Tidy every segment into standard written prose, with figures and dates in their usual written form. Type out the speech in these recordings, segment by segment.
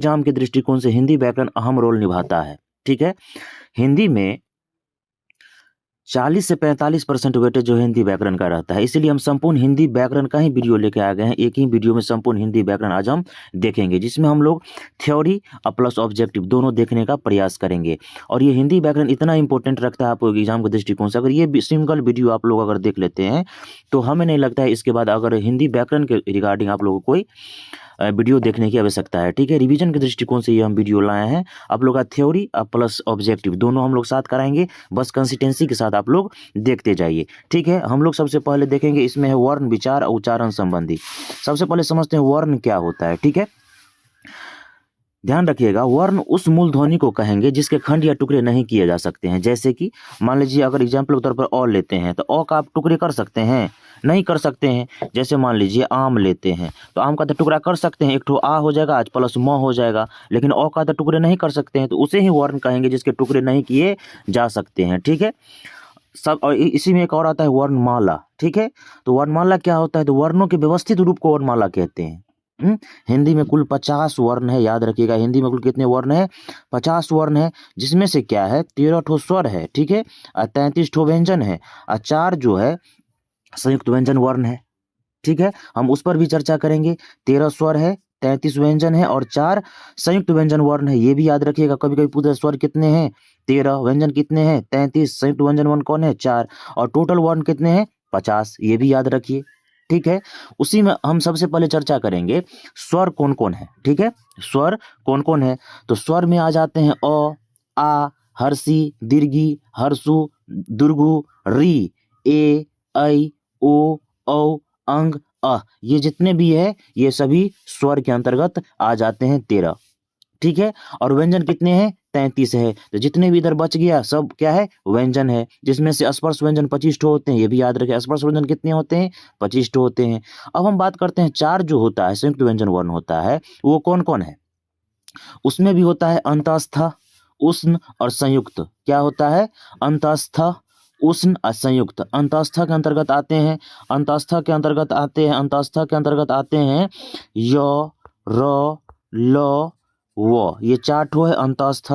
Exam के दृष्टिकोण से हिंदी व्याकरण अहम रोल निभाता है। ठीक है, हिंदी में 40 से 45% वेटेज जो है हिंदी व्याकरण का रहता है, इसीलिए हम संपूर्ण हिंदी व्याकरण का ही वीडियो लेके आ गए हैं। एक ही वीडियो में संपूर्ण हिंदी व्याकरण आज हम देखेंगे, जिसमें हम लोग थ्योरी और प्लस ऑब्जेक्टिव दोनों देखने का प्रयास करेंगे। और ये हिंदी व्याकरण इतना इंपॉर्टेंट रखता है आपको एग्जाम के दृष्टिकोण से, अगर ये सिंगल वीडियो आप लोग अगर देख लेते हैं तो हमें नहीं लगता है इसके बाद अगर हिंदी व्याकरण के रिगार्डिंग आप लोगों को कोई वीडियो देखने की आवश्यकता है। ठीक है, रिवीजन के दृष्टिकोण से ये हम वीडियो लाए हैं। आप लोग का थ्योरी और प्लस ऑब्जेक्टिव दोनों हम लोग साथ कराएंगे, बस कंसिस्टेंसी के साथ आप लोग देखते जाइए। ठीक है, हम लोग सबसे पहले देखेंगे इसमें है वर्ण, विचार और उच्चारण संबंधी। सबसे पहले समझते हैं वर्ण क्या होता है। ठीक है, ध्यान रखिएगा, वर्ण उस मूल ध्वनि को कहेंगे जिसके खंड या टुकड़े नहीं किए जा सकते हैं। जैसे कि मान लीजिए अगर एग्जाम्पल के तौर पर अ लेते हैं तो अ का आप टुकड़े कर सकते हैं? नहीं कर सकते हैं। जैसे मान लीजिए आम लेते हैं तो आम का तो टुकड़ा कर सकते हैं, एक ठो आ हो जाएगा आज प्लस म हो जाएगा, लेकिन अ का तो टुकड़े नहीं कर सकते हैं, तो उसे ही वर्ण कहेंगे जिसके टुकड़े नहीं किए जा सकते हैं। ठीक है, सब। और इसी में एक और आता है वर्णमाला। ठीक है, तो वर्णमाला क्या होता है? तो वर्णों के व्यवस्थित रूप को वर्णमाला कहते हैं। हिंदी में कुल 50 वर्ण है, याद रखिएगा। हिंदी में कुल कितने वर्ण है? 50 वर्ण है, जिसमें से क्या है 13 ठो स्वर है। ठीक है, और 33 ठो व्यंजन है, और 4 जो है संयुक्त व्यंजन वर्ण है। ठीक है, हम उस पर भी चर्चा करेंगे। 13 स्वर है, 33 व्यंजन है और 4 संयुक्त व्यंजन वर्ण है, ये भी याद रखिएगा। कभी कभी पूछे स्वर कितने हैं? 13, व्यंजन कितने हैं? 33, संयुक्त व्यंजन वर्ण कौन है? 4, और टोटल वर्ण कितने हैं? 50, ये भी याद रखिए। ठीक है, उसी में हम सबसे पहले चर्चा करेंगे स्वर कौन कौन है। ठीक है, स्वर कौन कौन है? तो स्वर में आ जाते हैं अ, आ, हर्षी, दीर्घी, हर्षु, दुर्गु, री, ए, ऐ, ओ, औ, अंग, ये जितने भी है ये सभी स्वर के अंतर्गत आ जाते हैं 13। ठीक है, और व्यंजन कितने हैं? 33 है। तो जितने भी इधर बच गया सब क्या है? व्यंजन है, जिसमें से स्पर्श व्यंजन 25 ठो होते हैं, ये भी याद रखें। स्पर्श व्यंजन कितने होते हैं? 25 ठो होते हैं। अब हम बात करते हैं 4 जो होता है संयुक्त व्यंजन वर्ण होता है, वो कौन कौन है? उसमें भी होता है अंतस्थ, उष्ण और संयुक्त। क्या होता है? अंतस्थ, उष्ण और संयुक्त। अंतस्थ के अंतर्गत आते हैं, अंतस्थ के अंतर्गत आते हैं य, र, ल, व, ये 4 ठो है अंतस्थ।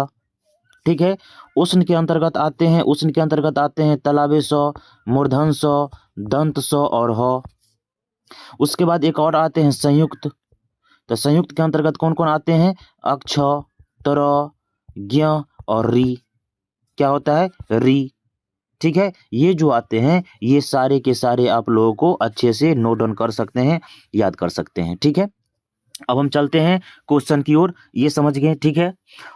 ठीक है, उष्ण के अंतर्गत आते हैं तलाबे स, मूर्धन स, दंत स और ह। उसके बाद एक और आते हैं संयुक्त। तो संयुक्त के अंतर्गत कौन कौन आते हैं? अक्ष, तर, ज्ञ और री। क्या होता है? री। ठीक है, ये जो आते हैं ये सारे के सारे आप लोगों को अच्छे से नोट डाउन कर सकते हैं, याद कर सकते हैं। ठीक है, अब हम चलते हैं क्वेश्चन की ओर। ये समझ गए? ठीक है,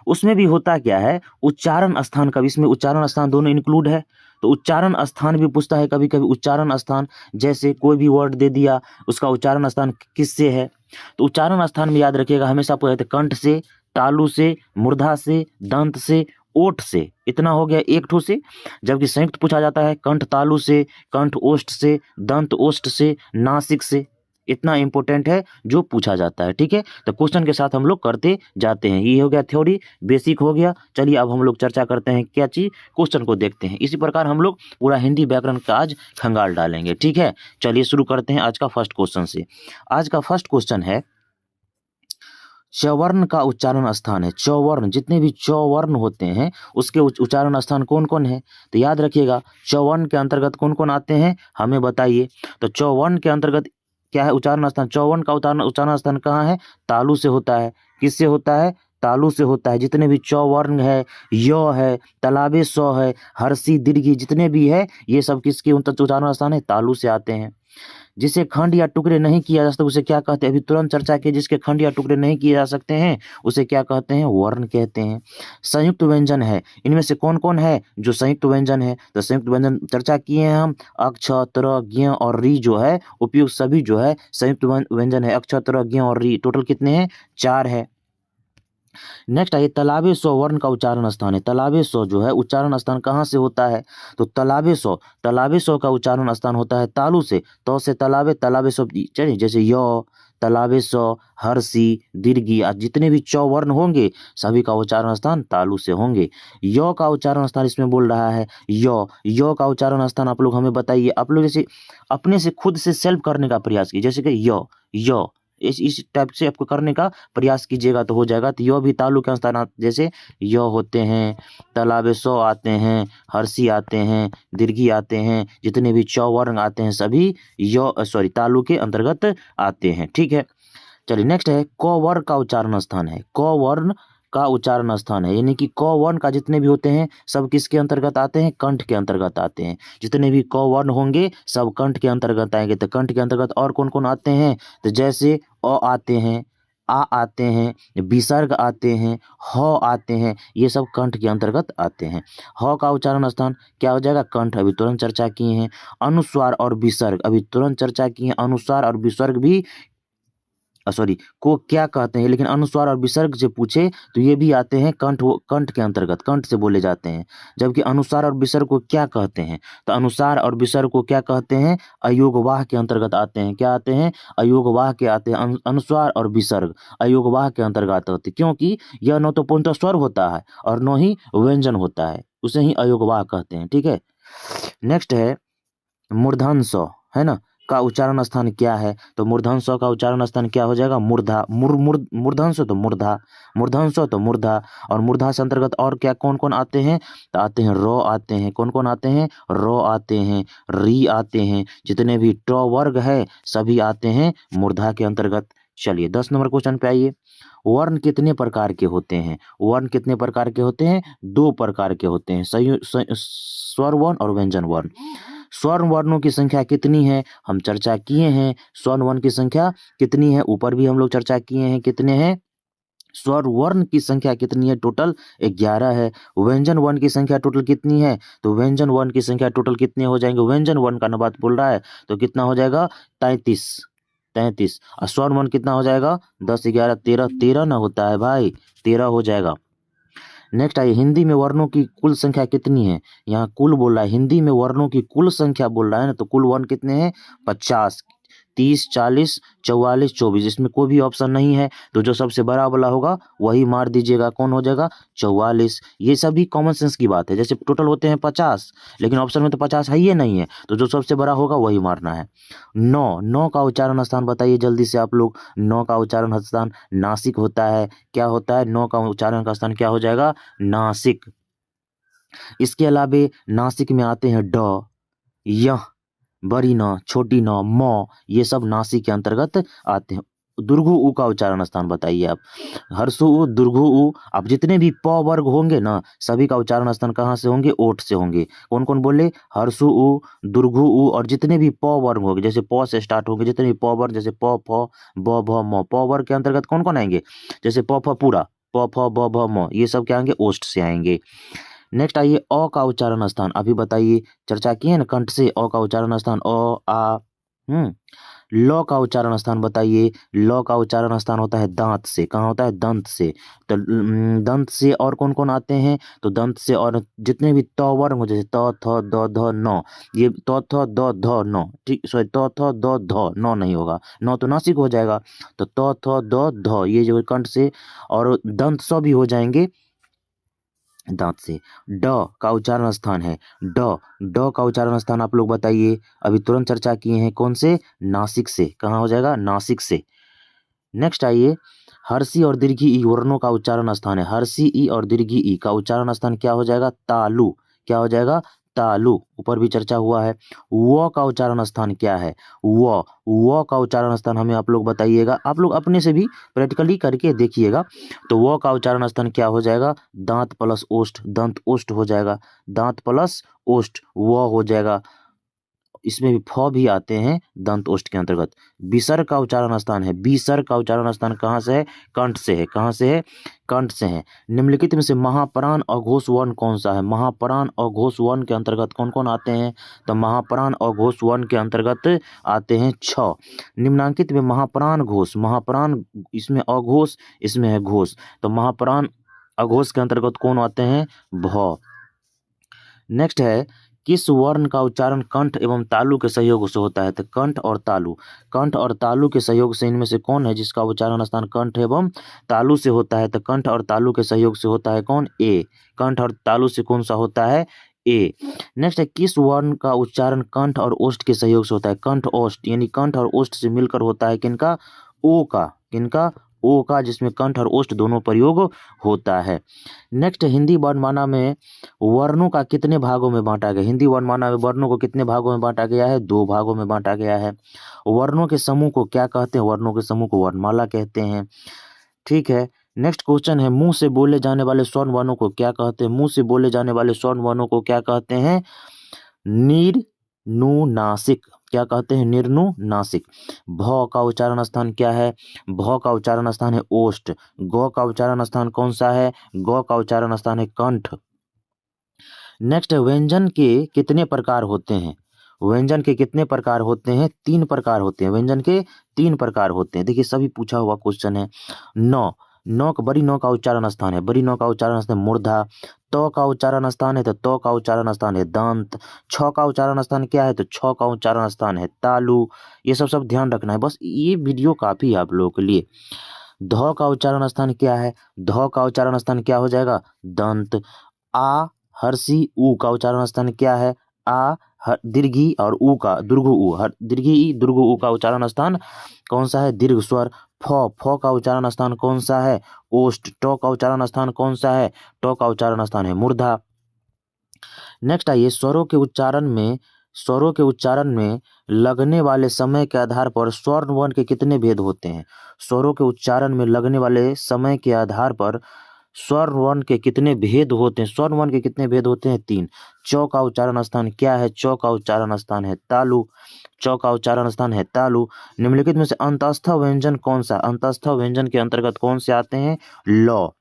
उसमें भी होता क्या है, उच्चारण स्थान का भी, इसमें उच्चारण स्थान दोनों इंक्लूड है। तो उच्चारण स्थान भी पूछता है कभी कभी। उच्चारण स्थान, जैसे कोई भी वर्ड दे दिया, उसका उच्चारण स्थान किससे है? तो उच्चारण स्थान में याद रखिएगा हमेशा पूछा जाता है कंठ से, तालु से, मूर्धा से, दंत से, ओठ से। इतना हो गया एक ठो से। जबकि संयुक्त पूछा जाता है कंठ तालु से, कंठ ओष्ठ से, दंत ओष्ठ से, नासिक से। इतना इंपॉर्टेंट है जो पूछा जाता है। ठीक है, तो क्वेश्चन के साथ हम लोग करते जाते हैं। ये हो गया थ्योरी, बेसिक हो गया। चलिए अब हम लोग चर्चा करते हैं क्या चीज, क्वेश्चन को देखते हैं। इसी प्रकार हम लोग पूरा हिंदी व्याकरण का आज खंगाल डालेंगे। ठीक है, चलिए शुरू करते हैं आज का फर्स्ट क्वेश्चन से। आज का फर्स्ट क्वेश्चन है चवर्ण का उच्चारण स्थान है। चौवर्ण, जितने भी चौवर्ण होते हैं उसके उच्चारण स्थान कौन कौन है? तो याद रखिएगा चौवर्ण के अंतर्गत कौन कौन आते हैं, हमें बताइए। तो चौवर्ण के अंतर्गत क्या है उच्चारण स्थान? चौवर्ण का उच्चारण स्थान कहाँ है? तालु से होता है। किससे होता है? तालु से होता है। जितने भी चौवर्ण है, य है, तलाबे स है, हर्षी, दीर्घी, जितने भी है ये सब किसके उच्चारण स्थान है? तालु से आते हैं। जिसे खंड या टुकड़े नहीं किया जा सकता उसे क्या कहते हैं? अभी तुरंत चर्चा की, जिसके खंड या टुकड़े नहीं किए जा सकते हैं उसे क्या कहते हैं? वर्ण कहते हैं। संयुक्त व्यंजन है, इनमें से कौन कौन है जो संयुक्त व्यंजन है? तो संयुक्त व्यंजन चर्चा किए हैं हम, अक्ष, तर, ज्ञ और री जो है उपयुक्त सभी जो है संयुक्त व्यंजन है। अक्ष, तर, ज्ञ और री टोटल कितने हैं? 4 है। नेक्स्ट आइए, तलाबे सो वर्ण का उच्चारण स्थान है। तलाबे सो जो है उच्चारण स्थान कहाँ से होता है? तो तलाबे सो का उच्चारण स्थान होता है तालु से। तो से तलाबे, तलाबे सो, चलिए जैसे य, तलाबे सो, हर्षी, दीर्घी, जितने भी चौवर्ण होंगे सभी का उच्चारण स्थान तालु से होंगे। य का उच्चारण स्थान इसमें बोल रहा है य का उच्चारण स्थान आप लोग हमें बताइए। आप लोग जैसे अपने से खुद से सेल्फ करने का प्रयास कीजिए। जैसे कि य, इस टाइप से आपको करने का प्रयास कीजिएगा तो हो जाएगा। तो य भी तालु के स्थान जैसे य होते हैं, तालाबे सौ आते हैं, हर्षी आते हैं, दीर्घी आते हैं, जितने भी चौवर्ण आते हैं सभी तालु के अंतर्गत आते हैं। ठीक है, चलिए नेक्स्ट है क वर्ण का उच्चारण स्थान है। क वर्ण का उच्चारण स्थान है, यानी कि क वर्ण का जितने भी होते हैं सब किसके अंतर्गत आते हैं? कंठ के अंतर्गत आते हैं। जितने भी क वर्ण होंगे सब कंठ के अंतर्गत आएंगे। तो कंठ के अंतर्गत और कौन कौन आते हैं? तो जैसे अ आते हैं, आ आते हैं, विसर्ग आते हैं, ह आते हैं, ये सब कंठ के अंतर्गत आते हैं। ह का उच्चारण स्थान क्या हो जाएगा? कंठ, अभी तुरंत चर्चा किए हैं। अनुस्वार और विसर्ग अभी तुरंत चर्चा किए हैं। अनुस्वार और विसर्ग भी को क्या कहते हैं, लेकिन अनुस्वार और विसर्ग से पूछे तो ये भी आते हैं कंठ के अंतर्गत, कंठ से बोले जाते हैं। जबकि अनुस्वार और विसर्ग को क्या कहते हैं? तो अनुस्वार और विसर्ग को क्या कहते हैं? अयोगवाह के अंतर्गत आते हैं। क्या आते हैं? अयोगवाह के आते हैं। अनुस्वार और विसर्ग अयोगवाह के अंतर्गत होते हैं, क्योंकि यह न तो पूर्णतः स्वर होता है और न ही व्यंजन होता है, उसे ही अयोगवाह कहते हैं। ठीक है, नेक्स्ट है मूर्धन स, है ना, का उच्चारण स्थान क्या है? तो मूर्धन स का उच्चारण स्थान क्या हो जाएगा? मूर्धा। मूर्धन स तो मूर्धा, मूर्धन स तो मूर्धा। और मूर्धा से अंतर्गत और क्या कौन कौन आते हैं? तो आते हैं र आते हैं। कौन कौन आते हैं? र आते हैं, री आते हैं, जितने भी ट वर्ग है सभी आते हैं मूर्धा के अंतर्गत। चलिए 10 नंबर क्वेश्चन पे आइए। वर्ण कितने प्रकार के होते हैं? वर्ण कितने प्रकार के होते हैं? 2 प्रकार के होते हैं, स्वर वर्ण और व्यंजन वर्ण। स्वर्ण वर्णों की संख्या कितनी है? हम चर्चा किए हैं। स्वर्ण वर्ण की संख्या कितनी है? ऊपर भी हम लोग चर्चा किए हैं। कितने हैं? स्वर वर्ण की संख्या कितनी है? टोटल 11 है। व्यंजन वर्ण की संख्या टोटल कितनी है? तो व्यंजन वर्ण की संख्या टोटल कितने हो जाएंगे? व्यंजन वर्ण का बात बोल रहा है तो कितना हो जाएगा? 33। और स्वर वर्ण कितना हो जाएगा? 10 11 13, 13 ना होता है भाई, 13 हो जाएगा। नेक्स्ट आइए, हिंदी में वर्णों की कुल संख्या कितनी है? यहाँ कुल बोल रहा है, हिंदी में वर्णों की कुल संख्या बोल रहा है ना, तो कुल वर्ण कितने हैं? 50, 30, 40, 44, 24। इसमें कोई भी ऑप्शन नहीं है, तो जो सबसे बड़ा वाला होगा वही मार दीजिएगा। कौन हो जाएगा? 44। ये सभी कॉमन सेंस की बात है। जैसे टोटल होते हैं 50, लेकिन ऑप्शन में तो 50 है ही नहीं है, तो जो सबसे बड़ा होगा वही मारना है। 9 का उच्चारण स्थान बताइए जल्दी से आप लोग। 9 का उच्चारण स्थान नासिक होता है। क्या होता है? 9 का उच्चारण का स्थान क्या हो जाएगा? नासिक। इसके अलावे नासिक में आते हैं ड, यह, बड़ी न, छोटी न, म, ये सब नासिक के अंतर्गत आते हैं। दुर्घु उ का उच्चारण स्थान बताइए आप। हर्षु उ, दुर्घु उ, अब जितने भी प वर्ग होंगे ना सभी का उच्चारण स्थान कहाँ से होंगे? ओठ से होंगे। कौन कौन बोले? हर्षु उ, दुर्घु उ, और जितने भी प वर्ग होंगे, जैसे प से स्टार्ट होंगे, जितने भी प वर्ग, जैसे प फ ब भ म, प वर्ग के अंतर्गत कौन कौन आएंगे? जैसे प फ पूरा, प फ ब भ म, ये सब क्या आएंगे? ओष्ठ से आएंगे। नेक्स्ट आइए, अ का उच्चारण स्थान अभी बताइए। चर्चा किए ना कंठ से, अ का उच्चारण स्थान अ आ। ल का उच्चारण स्थान बताइए। ल का उच्चारण स्थान होता है दांत से। कहाँ होता है? दंत से। तो दंत से और कौन कौन आते हैं? तो दंत से और जितने भी त वर्ण हो, जैसे त थ द ध न, ये त थ द ध न, ठीक, सॉरी, त थ द ध न नहीं होगा, न तो नासिक हो जाएगा। तो त थ द ध ये जो कंठ से, और दंत स भी हो जाएंगे दांत से। ड का उच्चारण स्थान है ड का उच्चारण स्थान आप लोग बताइए। अभी तुरंत चर्चा किए हैं कौन से? नासिक से। कहाँ हो जाएगा? नासिक से। नेक्स्ट आइए, हर्षी और दीर्घी ई वर्णों का उच्चारण स्थान है। हर्षी ई और दीर्घी ई का उच्चारण स्थान क्या हो जाएगा? तालु। क्या हो जाएगा? तालु। ऊपर भी चर्चा हुआ है। व का उच्चारण स्थान क्या है? व का उच्चारण स्थान हमें आप लोग बताइएगा। आप लोग अपने से भी प्रैक्टिकली करके देखिएगा। तो व का उच्चारण स्थान क्या हो जाएगा? दांत प्लस ओष्ठ, दंत ओष्ठ हो जाएगा। दांत प्लस ओष्ठ व हो जाएगा। इसमें भी फ भी आते हैं दंत ओष्ठ के अंतर्गत। विसर्ग का उच्चारण स्थान है। विसर्ग का उच्चारण स्थान कहाँ से है? कंठ से है। कहाँ से है? कंठ से है। निम्नलिखित में से महाप्राण अघोष वर्ण कौन सा है? महाप्राण अघोष वर्ण के अंतर्गत कौन कौन आते हैं? तो महाप्राण अघोष वर्ण के अंतर्गत आते हैं 6। निम्नांकित में महाप्राण घोष, महाप्राण, इसमें अघोष, इसमें है घोष, तो महाप्राण अघोष के अंतर्गत कौन आते हैं? भ। नेक्स्ट है, किस वर्ण का उच्चारण कंठ एवं तालु के सहयोग से होता है? तो कंठ और तालु, कंठ और तालु के सहयोग से इनमें से कौन है जिसका उच्चारण स्थान कंठ एवं तालु से होता है? तो कंठ और तालु के सहयोग से होता है कौन? ए। कंठ और तालु से कौन सा होता है? ए। नेक्स्ट है, किस वर्ण का उच्चारण कंठ और ओष्ठ के सहयोग से होता है? कंठ ओष्ठ, यानी कंठ और ओष्ठ से मिलकर होता है किनका? ओ का, किनका, ओ का, जिसमें कंठ और ओष्ठ दोनों प्रयोग होता है। नेक्स्ट, हिंदी वर्णमाला में वर्णों का कितने भागों में बांटा गया? हिंदी वर्णमाला में वर्णों को कितने भागों में बांटा गया है? 2 भागों में बांटा गया है। वर्णों के समूह को क्या कहते हैं? वर्णों के समूह को वर्णमाला कहते हैं। ठीक है। नेक्स्ट क्वेश्चन है, मुंह से बोले जाने वाले स्वर्ण वर्णों को क्या कहते हैं? मुंह से बोले जाने वाले स्वर्ण वर्णों को क्या कहते हैं? निर्नुनासिक। क्या कहते हैं? निर्नुनासिक। भ का उच्चारण स्थान क्या है? भ का उच्चारण स्थान है ओष्ठ। ग का उच्चारण स्थान कौन सा है? ग का उच्चारण स्थान है कंठ। नेक्स्ट, व्यंजन के कितने प्रकार होते हैं? व्यंजन के कितने प्रकार होते हैं? 3 प्रकार होते हैं। व्यंजन के 3 प्रकार होते हैं। देखिए, सभी पूछा हुआ क्वेश्चन है। नौ, नौ का, बड़ी नौ का उच्चारण स्थान है, बड़ी नौ का उच्चारण स्थान है मूर्धा। तो का उच्चारण स्थान है, तो का उच्चारण स्थान है दंत। छ का उच्चारण स्थान क्या है? तो छ का उच्चारण स्थान है तालु। ये सब ध्यान रखना है, बस ये वीडियो काफी है आप लोगों के लिए। ध का उच्चारण स्थान क्या है? ध का उच्चारण स्थान क्या हो जाएगा? दंत। आ, हर्षी, ऊ का उच्चारण स्थान क्या है? आ, दीर्घी, और ऊ का दुर्घु ऊ, दीर्घी ई, दुर्घु ऊ का उच्चारण स्थान कौन सा है? दीर्घ स्वर। फ का उच्चारण स्थान कौन सा है? ओष्ठ। ट का उच्चारण स्थान कौन सा है? ट का उच्चारण स्थान है मूर्धा। नेक्स्ट आइए, स्वरों के उच्चारण में लगने वाले समय के आधार पर स्वर्ण वर्ण के कितने भेद होते हैं? स्वरों के उच्चारण में लगने वाले समय के आधार पर स्वर्ण वर्ण के कितने भेद होते हैं? स्वर्ण वर्ण के कितने भेद होते हैं? 3। च का उच्चारण स्थान क्या है? च का उच्चारण स्थान है तालु। च का उच्चारण स्थान है तालु। निम्नलिखित में से अंतस्थ व्यंजन कौन सा? अंतस्थ व्यंजन के अंतर्गत कौन से आते हैं? लौ।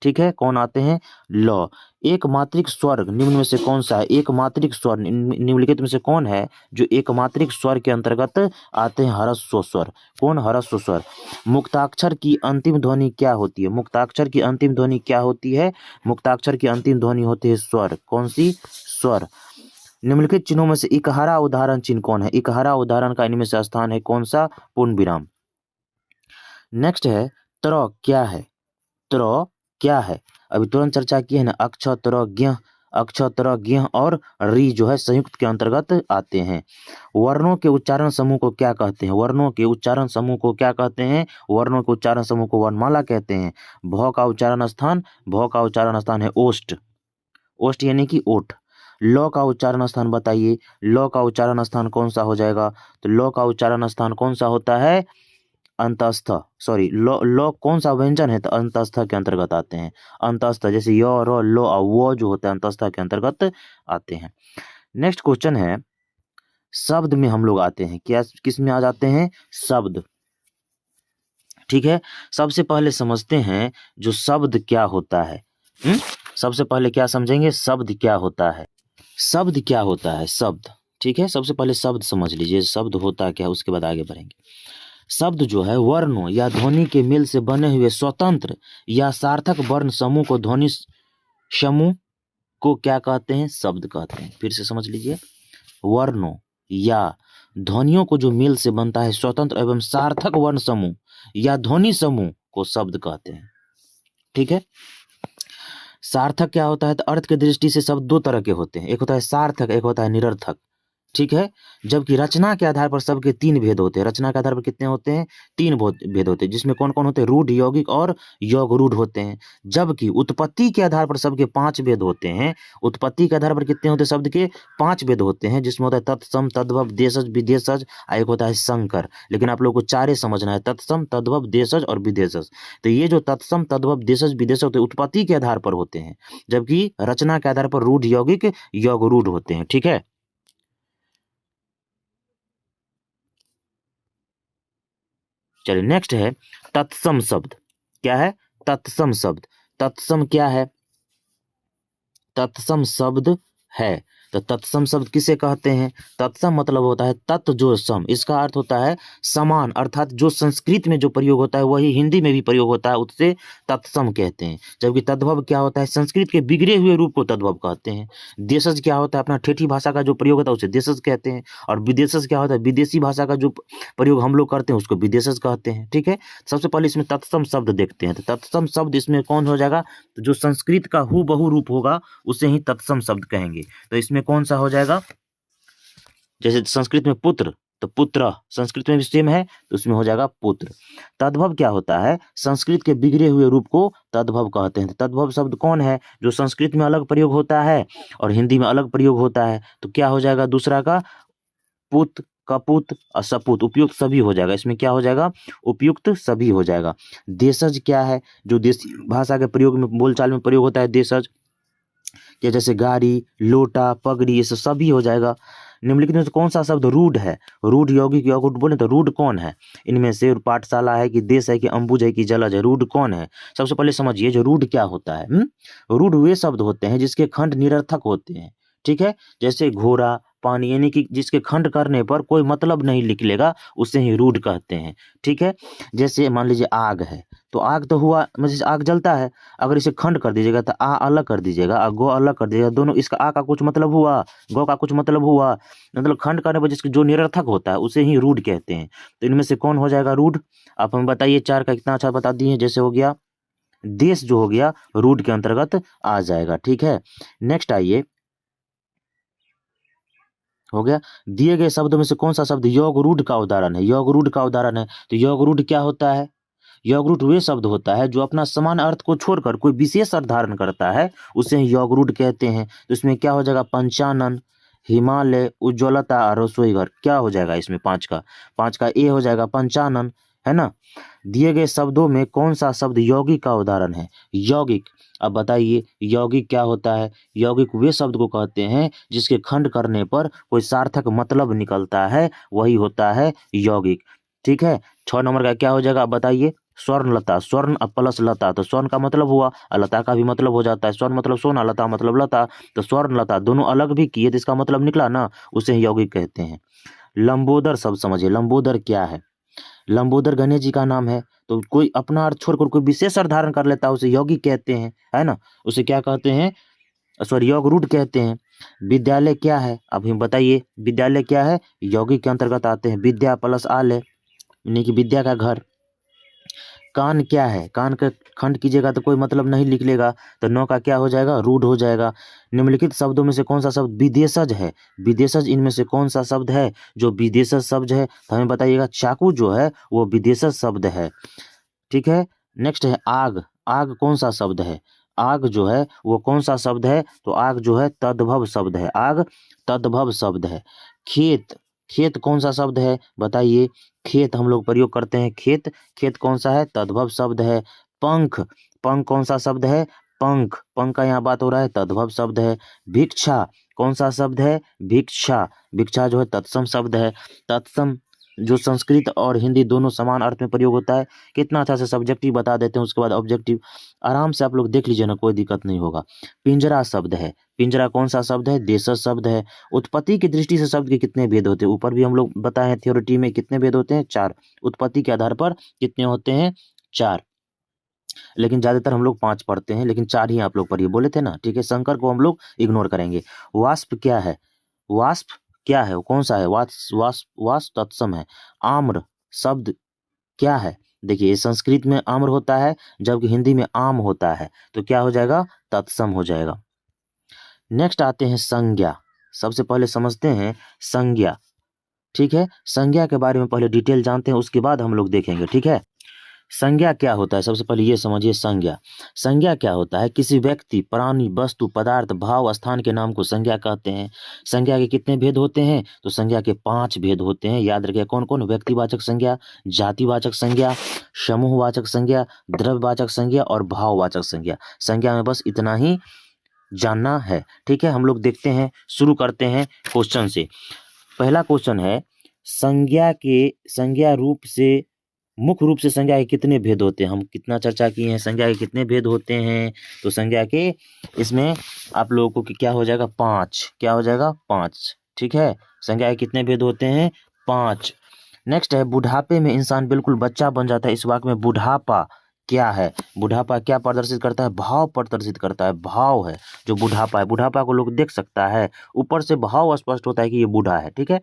ठीक है, कौन आते हैं? लौ। एक मात्रिक स्वर निम्न में से कौन सा है? एक मात्रिक स्वर निम्नलिखित में से कौन है जो एक मात्रिक स्वर के अंतर्गत आते हैं? ह्रस्व स्वर। कौन? ह्रस्व स्वर। मुक्ताक्षर की अंतिम ध्वनि क्या होती है? मुक्ताक्षर की अंतिम ध्वनि क्या होती है? मुक्ताक्षर की अंतिम ध्वनि होती है स्वर। कौन सी? स्वर। निम्नलिखित चिन्हों में से इकहारा उदाहरण चिन्ह कौन है? इकहारा उदाहरण का इनमें से स्थान है कौन सा? पूर्ण विराम। नेक्स्ट है, त्र क्या है? त्र क्या है? अभी तुरंत चर्चा की है ना, अक्ष, त्र, ज्ञ। अक्ष, त्र, ज्ञ और री जो है संयुक्त के अंतर्गत आते हैं। वर्णों के उच्चारण समूह को क्या कहते हैं? वर्णों के उच्चारण समूह को क्या कहते हैं? वर्णों के उच्चारण समूह को वर्णमाला कहते हैं। भ का उच्चारण स्थान, भ का उच्चारण स्थान है ओष्ठ। ओष्ठ यानी कि ओठ। ल का उच्चारण स्थान बताइए, ल का उच्चारण स्थान कौन सा हो जाएगा? तो ल का उच्चारण स्थान कौन सा होता है? अंतस्थ। सॉरी, लो कौन सा व्यंजन है? तो अंतस्थ के अंतर्गत आते हैं। अंतस्थ, जैसे य, र, लो और वो जो होता है अंतस्थ के अंतर्गत आते हैं। नेक्स्ट क्वेश्चन है, शब्द में हम लोग आते हैं। क्या, किस में आ जाते हैं? शब्द। ठीक है, सबसे पहले समझते हैं जो शब्द क्या होता है। सबसे पहले क्या समझेंगे? शब्द क्या होता है। शब्द क्या होता है? शब्द। ठीक है, सबसे पहले शब्द समझ लीजिए, शब्द होता क्या है, उसके बाद आगे बढ़ेंगे। शब्द जो है वर्णों या ध्वनि के मेल से बने हुए स्वतंत्र या सार्थक वर्ण समूह को ध्वनि समूह को क्या कहते हैं? शब्द कहते हैं। फिर से समझ लीजिए, वर्णों या ध्वनियों को जो मेल से बनता है स्वतंत्र एवं सार्थक वर्ण समूह या ध्वनि समूह को शब्द कहते हैं। ठीक है, सार्थक क्या होता है? तो अर्थ की दृष्टि से शब्द 2 तरह के होते हैं, एक होता है सार्थक, एक होता है निरर्थक। ठीक है, जबकि रचना के आधार पर सबके 3 भेद होते हैं। रचना के आधार पर कितने होते हैं? 3 भेद होते हैं, जिसमें कौन कौन होते हैं? रूढ़, यौगिक और योग रूढ़ होते हैं। जबकि उत्पत्ति के आधार पर सबके 5 भेद होते हैं। उत्पत्ति के आधार पर कितने होते हैं? शब्द के 5 भेद होते हैं, जिसमें होता है तत्सम, तद्भव, देशज, विदेशज, एक होता है संकर। लेकिन आप लोगों को 4 समझना है, तत्सम, तद्भव, देशज और विदेशज। तो ये जो तत्सम, तद्भव, देशज, विदेशज होते हैं उत्पत्ति के आधार पर होते हैं, जबकि रचना के आधार पर रूढ़, यौगिक, योग रूढ़ होते हैं। ठीक है, चलिए नेक्स्ट है तत्सम शब्द। क्या है? तत्सम शब्द। तत्सम क्या है? तत्सम शब्द है। तो तत्सम शब्द किसे कहते हैं? तत्सम मतलब होता है तत् जो सम, इसका अर्थ होता है समान, अर्थात जो संस्कृत में जो प्रयोग होता है वही हिंदी में भी प्रयोग होता है, उससे तत्सम कहते हैं। जबकि तद्भव क्या होता है? संस्कृत के बिगड़े हुए रूप को तद्भव कहते हैं। देशज क्या होता है? अपना ठेठी भाषा का जो प्रयोग होता है उसे देशज कहते हैं। और विदेशज क्या होता है? विदेशी भाषा का जो प्रयोग हम लोग करते हैं उसको विदेशज कहते हैं। ठीक है, सबसे पहले इसमें तत्सम शब्द देखते हैं। तो तत्सम शब्द इसमें कौन हो जाएगा? तो जो संस्कृत का हूबहू रूप होगा उसे ही तत्सम शब्द कहेंगे। तो इसमें कौन सा हो जाएगा? जैसे संस्कृत में पुत्र, तो पुत्र संस्कृत में भी सेम है, तो उसमें हो जाएगा पुत्र। तद्भव क्या होता है? संस्कृत के बिगड़े हुए रूप को तद्भव कहते हैं। तद्भव शब्द कौन है? जो संस्कृत में अलग प्रयोग होता है और हिंदी में अलग प्रयोग होता है। तो क्या हो जाएगा दूसरा का? पुत, कपुत और सपुत, उपयुक्त सभी हो जाएगा। इसमें क्या हो जाएगा? उपयुक्त सभी हो जाएगा। देशज क्या है? जो देसी भाषा के प्रयोग में, बोलचाल में प्रयोग होता है देशज, कि जैसे गाड़ी, लोटा, पगड़ी, ये सब सभी हो जाएगा। निम्नलिखित में से कौन सा शब्द रूढ़ है? रूढ़, यौगिक, यौगुट बोले तो रूढ़ कौन है इनमें से? पाठशाला है कि देश है कि अंबुज है कि जलज है? रूढ़ कौन है? सबसे पहले समझिए जो रूढ़ क्या होता है। रूढ़ वे शब्द होते हैं जिसके खंड निरर्थक होते हैं, ठीक है। जैसे घोड़ा, पानी, यानी कि जिसके खंड करने पर कोई मतलब नहीं निकलेगा, उसे ही रूढ़ कहते हैं, ठीक है। जैसे मान लीजिए आग है, तो आग तो हुआ, मतलब आग जलता है, अगर इसे खंड कर दीजिएगा तो आ अलग कर दीजिएगा, गो अलग कर दीजिएगा, दोनों, इसका आ का कुछ मतलब हुआ, गौ का कुछ मतलब हुआ, मतलब खंड करने पर जिसके जो निरर्थक होता है उसे ही रूढ़ कहते हैं। तो इनमें से कौन हो जाएगा रूढ़? आप हमें बताइए, चार का कितना अच्छा बता दिए। जैसे हो गया देश, जो हो गया रूढ़ के अंतर्गत आ जाएगा, ठीक है। नेक्स्ट आइए, हो गया। दिए गए शब्दों में से कौन सा शब्द योग रूढ़ का उदाहरण है? योग रूढ़ का उदाहरण है। तो योग रूढ़ क्या होता है? योग रूढ़ वे शब्द होता है जो अपना समान अर्थ को छोड़कर कोई विशेष अर्थ धारण करता है, उसे योग रूढ़ कहते हैं। तो इसमें क्या हो जाएगा? पंचानन, हिमालय, उज्ज्वलता और रसोई घर। क्या हो जाएगा इसमें? पांच का ए हो जाएगा पंचानन, है ना। दिए गए शब्दों में कौन सा शब्द यौगिक का उदाहरण है? यौगिक। अब बताइए यौगिक क्या होता है? यौगिक वे शब्द को कहते हैं जिसके खंड करने पर कोई सार्थक मतलब निकलता है, वही होता है यौगिक, ठीक है। 6 नंबर का क्या हो जाएगा? अब बताइए। स्वर्णलता, स्वर्ण प्लस लता, तो स्वर्ण का मतलब हुआ, लता का भी मतलब हो जाता है। स्वर्ण मतलब सोना, लता मतलब लता, तो स्वर्ण लता दोनों अलग भी किए तो इसका मतलब निकला ना, उसे यौगिक कहते हैं। लंबोदर शब्द समझिए, लंबोदर क्या है? लंबोदर गणेश जी का नाम है, तो कोई अपना अर्थ छोड़कर कोई विशेष अर्थ धारण कर लेता है, उसे यौगिक कहते हैं, है ना। उसे क्या कहते हैं? सॉरी, योग रूढ़ कहते हैं। विद्यालय क्या है? अब हम बताइए विद्यालय क्या है? यौगिक के अंतर्गत आते हैं। विद्या प्लस आलय, यानी कि विद्या का घर। कान क्या है? कान का खंड कीजिएगा तो कोई मतलब नहीं निकलेगा, तो 9 का क्या हो जाएगा? रूढ़ हो जाएगा। निम्नलिखित शब्दों में से कौन सा शब्द विदेशज है? विदेशज इनमें से कौन सा शब्द है जो विदेशज शब्द है? तो हमें बताइएगा। चाकू जो है वो विदेशज शब्द है, ठीक है। नेक्स्ट है आग। आग कौन सा शब्द है? आग जो है वो कौन सा शब्द है? तो आग जो है तद्भव शब्द है, आग तद्भव शब्द है। खेत, खेत कौन सा शब्द है? बताइए। खेत हम लोग प्रयोग करते हैं, खेत, खेत कौन सा है? तद्भव शब्द है। पंख, पंख कौन सा शब्द है? पंख, पंख का यहाँ बात हो रहा है, तद्भव शब्द है। भिक्षा कौन सा शब्द है? भिक्षा, भिक्षा जो है तत्सम शब्द है। तत्सम जो संस्कृत और हिंदी दोनों समान अर्थ में प्रयोग होता है। कितना अच्छा से सब्जेक्टिव बता देते हैं, उसके बाद ऑब्जेक्टिव आराम से आप लोग देख लीजिए ना, कोई दिक्कत नहीं होगा। पिंजरा शब्द है, पिंजरा कौन सा शब्द है? देशज शब्द है। उत्पत्ति की दृष्टि से शब्द के कितने भेद होते हैं? ऊपर भी हम लोग बताए हैं थ्योरिटी में, कितने भेद होते हैं? 4। उत्पत्ति के आधार पर कितने होते हैं? 4, लेकिन ज्यादातर हम लोग 5 पढ़ते हैं, लेकिन 4 ही आप लोग पढ़िए, बोले थे ना, ठीक है। शंकर को हम लोग इग्नोर करेंगे। वाष्प क्या है? वाष्प क्या है? वो कौन सा है? वाष्प, वाष्प, वाष्प तत्सम है। आम्र शब्द क्या है? देखिए संस्कृत में आम्र होता है, जबकि हिंदी में आम होता है, तो क्या हो जाएगा? तत्सम हो जाएगा। नेक्स्ट आते हैं संज्ञा। सबसे पहले समझते हैं संज्ञा, ठीक है। संज्ञा के बारे में पहले डिटेल जानते हैं, उसके बाद हम लोग देखेंगे, ठीक है। संज्ञा क्या होता है? सबसे पहले ये समझिए संज्ञा। संज्ञा क्या होता है? किसी व्यक्ति, प्राणी, वस्तु, पदार्थ, भाव, स्थान के नाम को संज्ञा कहते हैं। संज्ञा के कितने भेद होते हैं? तो संज्ञा के 5 भेद होते हैं, याद रखिए। कौन कौन? व्यक्तिवाचक संज्ञा, जातिवाचक संज्ञा, समूहवाचक संज्ञा, द्रव्यवाचक संज्ञा और भाववाचक संज्ञा। संज्ञा में बस इतना ही जानना है, ठीक है। हम लोग देखते हैं, शुरू करते हैं क्वेश्चन से। पहला क्वेश्चन है, संज्ञा रूप से, मुख्य रूप से संज्ञा के कितने भेद होते हैं? हम कितना चर्चा किए हैं, संज्ञा के कितने भेद होते हैं। तो संज्ञा के इसमें आप लोगों को क्या हो जाएगा? 5। क्या हो जाएगा? 5, ठीक है। संज्ञा के कितने भेद होते हैं? 5। नेक्स्ट है, बुढ़ापे में इंसान बिल्कुल बच्चा बन जाता है। इस वाक्य में बुढ़ापा क्या है? बुढ़ापा क्या प्रदर्शित करता है? भाव प्रदर्शित करता है, भाव है जो बुढ़ापा है। बुढ़ापा को लोग देख सकता है, ऊपर से भाव स्पष्ट होता है कि ये बूढ़ा है, ठीक है।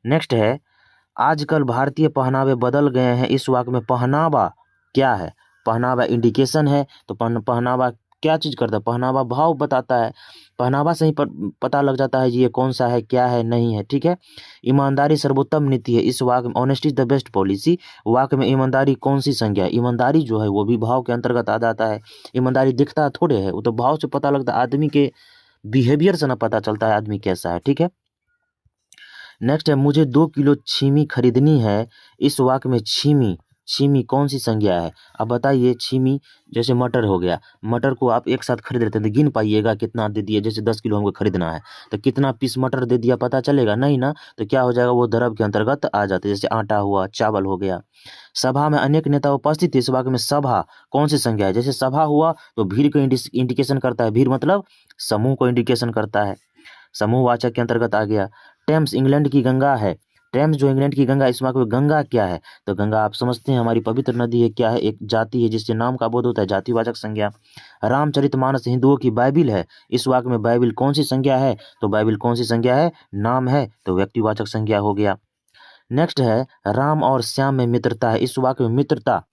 नेक्स्ट है, आजकल भारतीय पहनावे बदल गए हैं। इस वाक्य में पहनावा क्या है? पहनावा इंडिकेशन है, तो पहनावा क्या चीज करता है? पहनावा भाव बताता है। पहनावा से ही पता लग जाता है जी ये कौन सा है, क्या है, नहीं है, ठीक है। ईमानदारी सर्वोत्तम नीति है, इस वाक्य में honesty is the best policy, वाक्य में ईमानदारी कौन सी संज्ञा है? ईमानदारी जो है वो भी भाव के अंतर्गत आ जाता है। ईमानदारी दिखता थोड़े है, वो तो भाव से पता लगता है, आदमी के बिहेवियर से ना पता चलता है आदमी कैसा है, ठीक है। नेक्स्ट है, मुझे 2 किलो छीमी खरीदनी है, इस वाक्य में छीमी, छीमी कौन सी संज्ञा है? अब बताइए, छीमी जैसे मटर हो गया, मटर को आप एक साथ खरीद लेते हैं तो गिन पाइएगा कितना दे दिया, जैसे 10 किलो हमको खरीदना है तो कितना पीस मटर दे दिया पता चलेगा नहीं ना, तो क्या हो जाएगा, वो द्रव्य के अंतर्गत आ जाते हैं, जैसे आटा हुआ, चावल हो गया। सभा में अनेक नेता उपस्थित थे, इस वाक्य में सभा कौन सी संज्ञा है? जैसे सभा हुआ तो भीड़ को इंडिकेशन करता है, भीड़ मतलब समूह को इंडिकेशन करता है, समूहवाचक के अंतर्गत आ गया। टेम्स इंग्लैंड की गंगा है, टेम्स जो इंग्लैंड की गंगा, इस वाक्य में गंगा क्या है? तो गंगा आप समझते हैं हमारी पवित्र नदी है, क्या है? एक जाति है जिससे नाम का बोध होता है, जातिवाचक संज्ञा। रामचरितमानस हिंदुओं की बाइबिल है, इस वाक्य में बाइबिल कौन सी संज्ञा है? तो बाइबिल कौन सी संज्ञा है? नाम है, तो व्यक्तिवाचक संज्ञा हो गया। नेक्स्ट है, राम और श्याम में मित्रता है, इस वाक्य में मित्रता,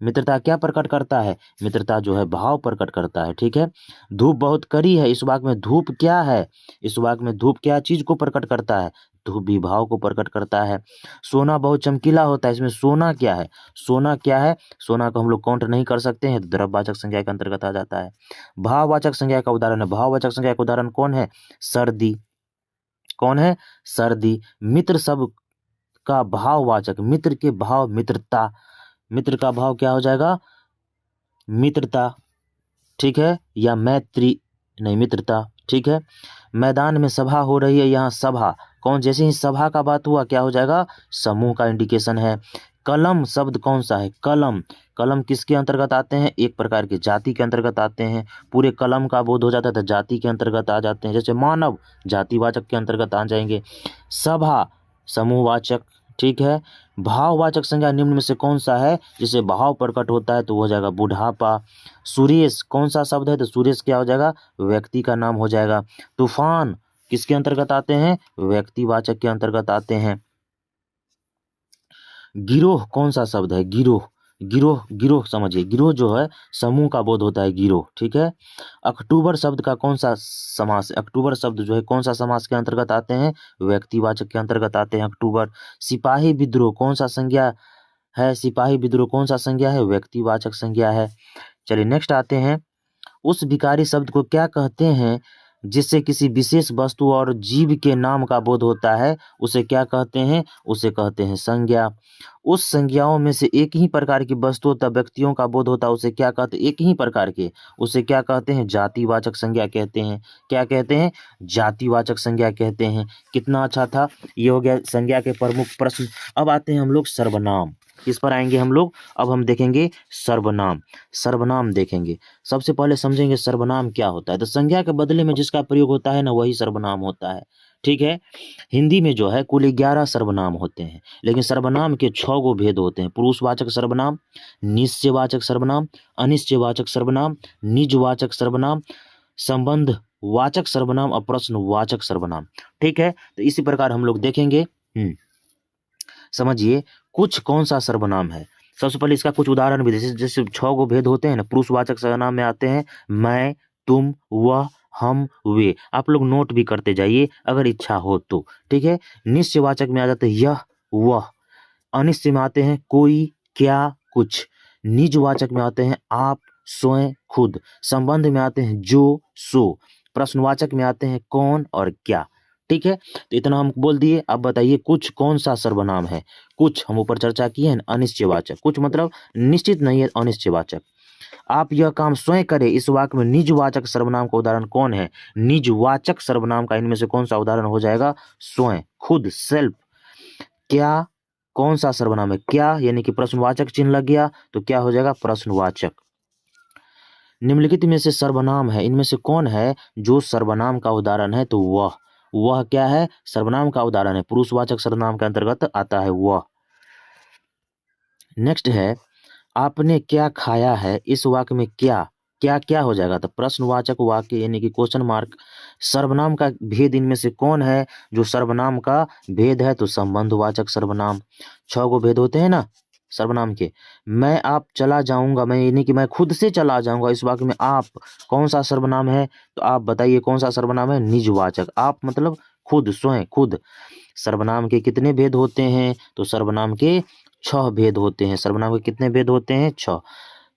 मित्रता क्या प्रकट करता है? मित्रता जो है भाव प्रकट करता है, ठीक है। धूप बहुत कड़ी है, इस वाक्य में धूप क्या है? इस वाक्य में धूप क्या चीज को प्रकट करता है? धूप भी भाव को प्रकट करता है। सोना बहुत चमकीला होता है, इसमें सोना क्या है? सोना क्या है? सोना को हम लोग काउंट नहीं कर सकते हैं, तो द्रव्यवाचक संज्ञा के अंतर्गत आ जाता है। भाववाचक संज्ञा का उदाहरण है, भाववाचक संज्ञा का उदाहरण कौन है? सर्दी, कौन है? सर्दी। मित्र शब्द का भाववाचक, मित्र के भाव मित्रता, मित्र का भाव क्या हो जाएगा? मित्रता, ठीक है, या मैत्री, नहीं मित्रता, ठीक है। मैदान में सभा हो रही है, यहाँ सभा कौन, जैसे ही सभा का बात हुआ क्या हो जाएगा? समूह का इंडिकेशन है। कलम शब्द कौन सा है? कलम, कलम किसके अंतर्गत आते हैं? एक प्रकार की जाति के अंतर्गत आते हैं, पूरे कलम का बोध हो जाता है तो जाति के अंतर्गत आ जाते हैं, जैसे मानव जातिवाचक के अंतर्गत आ जाएंगे। सभा समूहवाचक, ठीक है। भाववाचक संज्ञा निम्न में से कौन सा है जिसे भाव प्रकट होता है? तो हो जाएगा बुढ़ापा। सुरेश कौन सा शब्द है? तो सुरेश क्या हो जाएगा? व्यक्ति का नाम हो जाएगा। तूफान किसके अंतर्गत आते हैं? व्यक्तिवाचक के अंतर्गत आते हैं। गिरोह कौन सा शब्द है? गिरोह, गिरोह, गिरोह समझिए, गिरोह जो है समूह का बोध होता है, गिरोह, ठीक है। अक्टूबर शब्द का कौन सा समास? अक्टूबर शब्द जो है कौन सा समास के अंतर्गत आते हैं? व्यक्तिवाचक के अंतर्गत आते हैं अक्टूबर। सिपाही विद्रोह कौन सा संज्ञा है? सिपाही विद्रोह कौन सा संज्ञा है? व्यक्तिवाचक संज्ञा है। चलिए नेक्स्ट आते हैं, उस विकारी शब्द को क्या कहते हैं जिससे किसी विशेष वस्तु और जीव के नाम का बोध होता है? उसे क्या कहते हैं? उसे कहते हैं संज्ञा। उस संज्ञाओं में से एक ही प्रकार की वस्तुओं तथा व्यक्तियों का बोध होता है, उसे क्या कहते हैं? एक ही प्रकार के, उसे क्या कहते हैं? जातिवाचक संज्ञा कहते हैं। क्या कहते हैं? जातिवाचक संज्ञा कहते हैं। कितना अच्छा था, ये हो गया संज्ञा के प्रमुख प्रश्न। अब आते हैं हम लोग सर्वनाम, किस पर आएंगे हम लोग? अब हम देखेंगे सर्वनाम, सर्वनाम देखेंगे। सबसे पहले समझेंगे सर्वनाम क्या होता है। तो संज्ञा के बदले में जिसका प्रयोग होता है ना, वही सर्वनाम होता है, ठीक है। हिंदी में जो है कुल 11 सर्वनाम होते हैं, लेकिन सर्वनाम के 6 गो भेद होते हैं। पुरुषवाचक सर्वनाम, निश्चयवाचक सर्वनाम, अनिश्चयवाचक सर्वनाम, निजवाचक सर्वनाम, संबंध वाचक सर्वनाम और प्रश्नवाचक सर्वनाम, ठीक है। तो इसी प्रकार हम लोग देखेंगे। समझिए कुछ कौन सा सर्वनाम है। सबसे पहले इसका कुछ उदाहरण भी, जैसे जैसे 6 गो भेद होते हैं ना, पुरुषवाचक सर्वनाम में आते हैं मैं, तुम, वह, हम, वे। आप लोग नोट भी करते जाइए अगर इच्छा हो तो, ठीक है। निश्चयवाचक में आ जाते हैं यह, वह। अनिश्चय में आते हैं कोई, क्या, कुछ। निजवाचक में आते हैं आप, स्वयं, खुद। संबंध में आते हैं जो, सो। प्रश्नवाचक में आते हैं कौन और क्या, ठीक है। तो इतना हम बोल दिए। अब बताइए कुछ कौन सा सर्वनाम है? कुछ हम ऊपर चर्चा किए हैं, अनिश्चयवाचक। कुछ मतलब निश्चित नहीं है, अनिश्चयवाचक। आप यह काम स्वयं करें, इस वाक्य में निजवाचक सर्वनाम का उदाहरण कौन है? निजवाचक सर्वनाम का इनमें से कौन सा उदाहरण हो जाएगा? स्वयं, खुद, सेल्फ। क्या कौन सा सर्वनाम है? क्या यानी कि प्रश्नवाचक चिन्ह लग गया तो क्या हो जाएगा? प्रश्नवाचक। निम्नलिखित में से सर्वनाम है, इनमें से कौन है जो सर्वनाम का उदाहरण है? तो वह क्या है? सर्वनाम का उदाहरण है, पुरुषवाचक सर्वनाम के अंतर्गत आता है वह। नेक्स्ट है, आपने क्या खाया है, इस वाक्य में क्या क्या क्या हो जाएगा? तो प्रश्नवाचक वाक्य यानी कि क्वेश्चन मार्क। सर्वनाम का भेद इनमें से कौन है जो सर्वनाम का भेद है? तो संबंधवाचक सर्वनाम। 6 गो भेद होते हैं ना सर्वनाम के। मैं आप चला जाऊंगा, मैं यानी कि मैं खुद से चला जाऊंगा, इस वाक्य में आप कौन सा सर्वनाम है? तो आप बताइए कौन सा सर्वनाम है? निजवाचक। आप मतलब खुद, स्वयं, खुद। सर्वनाम के कितने भेद होते हैं? तो सर्वनाम के 6 भेद होते हैं। सर्वनाम के कितने भेद होते हैं? 6।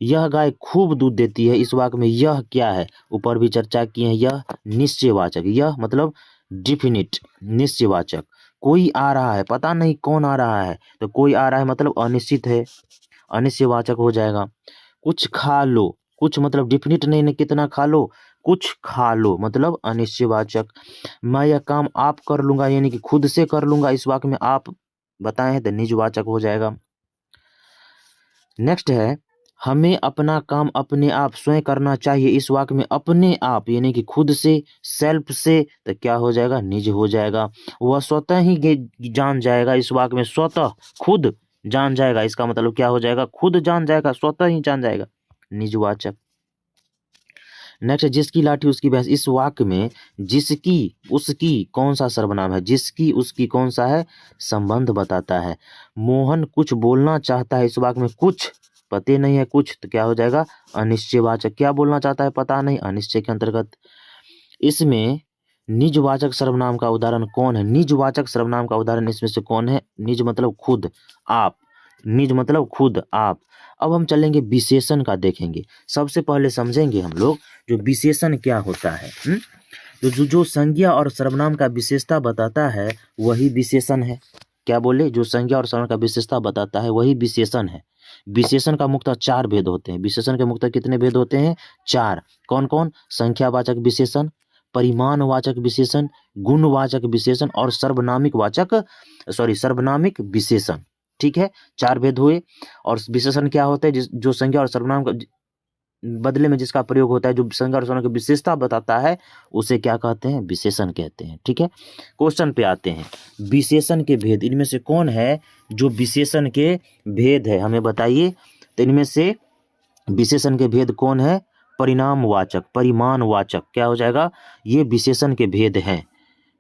यह गाय खूब दूध देती है, इस वाक्य में यह क्या है? ऊपर भी चर्चा किए हैं, यह निश्चयवाचक। यह मतलब डिफिनिट, निश्चयवाचक। कोई आ रहा है, पता नहीं कौन आ रहा है, तो कोई आ रहा है मतलब अनिश्चित है, अनिश्चयवाचक हो जाएगा। कुछ खा लो, कुछ मतलब डिफिनिट नहीं, नहीं कितना खा लो, कुछ खा लो मतलब अनिश्चयवाचक। मैं यह काम आप कर लूंगा, यानी कि खुद से कर लूंगा, इस वाक्य में आप बताए हैं तो निजवाचक हो जाएगा। नेक्स्ट है, हमें अपना काम अपने आप स्वयं करना चाहिए, इस वाक्य में अपने आप यानी कि खुद से, सेल्फ से, तो क्या हो जाएगा? निज हो जाएगा। वह स्वतः ही जान जाएगा, इस वाक्य में स्वतः, खुद जान जाएगा, इसका मतलब क्या हो जाएगा? खुद जान जाएगा, स्वतः ही जान जाएगा, निजवाचक। नेक्स्ट, जिसकी लाठी उसकी भैंस, इस वाक्य में जिसकी उसकी कौन सा सर्वनाम है? जिसकी उसकी कौन सा है? संबंध बताता है। मोहन कुछ बोलना चाहता है, इस वाक्य में कुछ पते नहीं है, कुछ, तो क्या हो जाएगा? अनिश्चयवाचक। क्या बोलना चाहता है? पता नहीं, अनिश्चय के अंतर्गत। इसमें निजवाचक सर्वनाम का उदाहरण कौन है? निजवाचक सर्वनाम का उदाहरण इसमें से कौन है? निज मतलब खुद, आप, निज मतलब खुद, आप। अब हम चलेंगे विशेषण का देखेंगे। सबसे पहले समझेंगे हम लोग जो विशेषण क्या होता है। तो जो संज्ञा और सर्वनाम का विशेषता बताता है वही विशेषण है। क्या बोले? जो संज्ञा और सर्वनाम का विशेषता बताता है वही विशेषण है। विशेषण का मुख्यतः 4 भेद होते हैं। विशेषण के मुख्यतः कितने भेद होते हैं? 4। कौन कौन? संख्यावाचक विशेषण, परिमाणवाचक विशेषण, गुणवाचक विशेषण और सर्वनामिक विशेषण। ठीक है, 4 भेद हुए। और विशेषण क्या होता है? जो संज्ञा और सर्वनाम का बदले में जिसका प्रयोग होता है, जो संज्ञा और सर्वनाम की विशेषता बताता है, उसे क्या कहते हैं? विशेषण कहते हैं। ठीक है, क्वेश्चन पे आते हैं। विशेषण के भेद, इनमें से कौन है जो विशेषण के भेद है? हमें बताइए। तो इनमें से विशेषण के भेद कौन है? परिणामवाचक, परिमाणवाचक। क्या हो जाएगा? ये विशेषण के भेद हैं।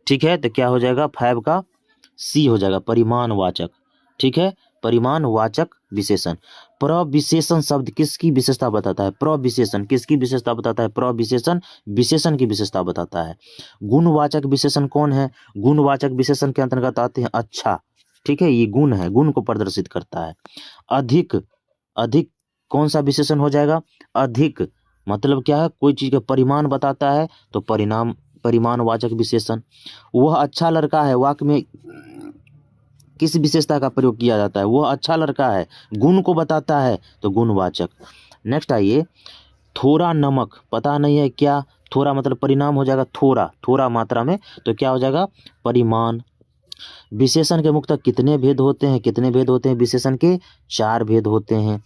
ठीक है, तो क्या हो जाएगा? 5 का सी हो जाएगा, परिमाणवाचक। ठीक है, परिमाणवाचक विशेषण। प्रविशेषण शब्द किसकी विशेषता बताता है? प्रविशेषण किसकी विशेषता बताता है? प्रविशेषण विशेषण की विशेषता बताता है। गुणवाचक विशेषण कौन है? गुणवाचक विशेषण के अंतर्गत आते हैं अच्छा। ठीक है, ये गुण है, गुण को प्रदर्शित करता है। अधिक, अधिक कौन सा विशेषण हो जाएगा? अधिक मतलब क्या है? कोई चीज का परिमाण बताता है, तो परिमाणवाचक विशेषण। वह अच्छा लड़का है, वाक्य में किस विशेषता का प्रयोग किया जाता है? वह अच्छा लड़का है, गुण को बताता है, तो गुणवाचक। नेक्स्ट आइए, थोड़ा नमक, पता नहीं है क्या? थोड़ा मतलब परिणाम हो जाएगा, थोड़ा, थोड़ा मात्रा में, तो क्या हो जाएगा? परिमाण। विशेषण के मुख्यतः कितने भेद होते हैं? कितने भेद होते हैं विशेषण के? 4 भेद होते हैं।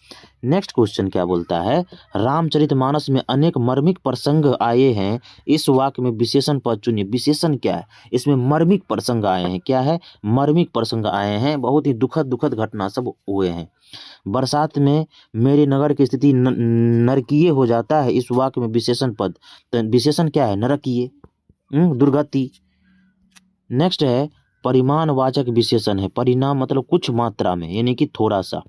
नेक्स्ट क्वेश्चन क्या बोलता है? रामचरितमानस में अनेक मर्मिक प्रसंग आए हैं, इस वाक्य में विशेषण पद चुनिए। विशेषण क्या है? इसमें मर्मिक प्रसंग आए हैं। क्या है? मर्मिक प्रसंग आए हैं, बहुत ही दुखद दुखद घटना सब हुए हैं। बरसात में मेरे नगर की स्थिति नरकीय हो जाता है, इस वाक्य में विशेषण पद, तो विशेषण क्या है? नरकीय, दुर्गति। नेक्स्ट है परिमाणवाचक विशेषण है। परिणाम मतलब कुछ मात्रा में, यानी कि थोड़ा सा।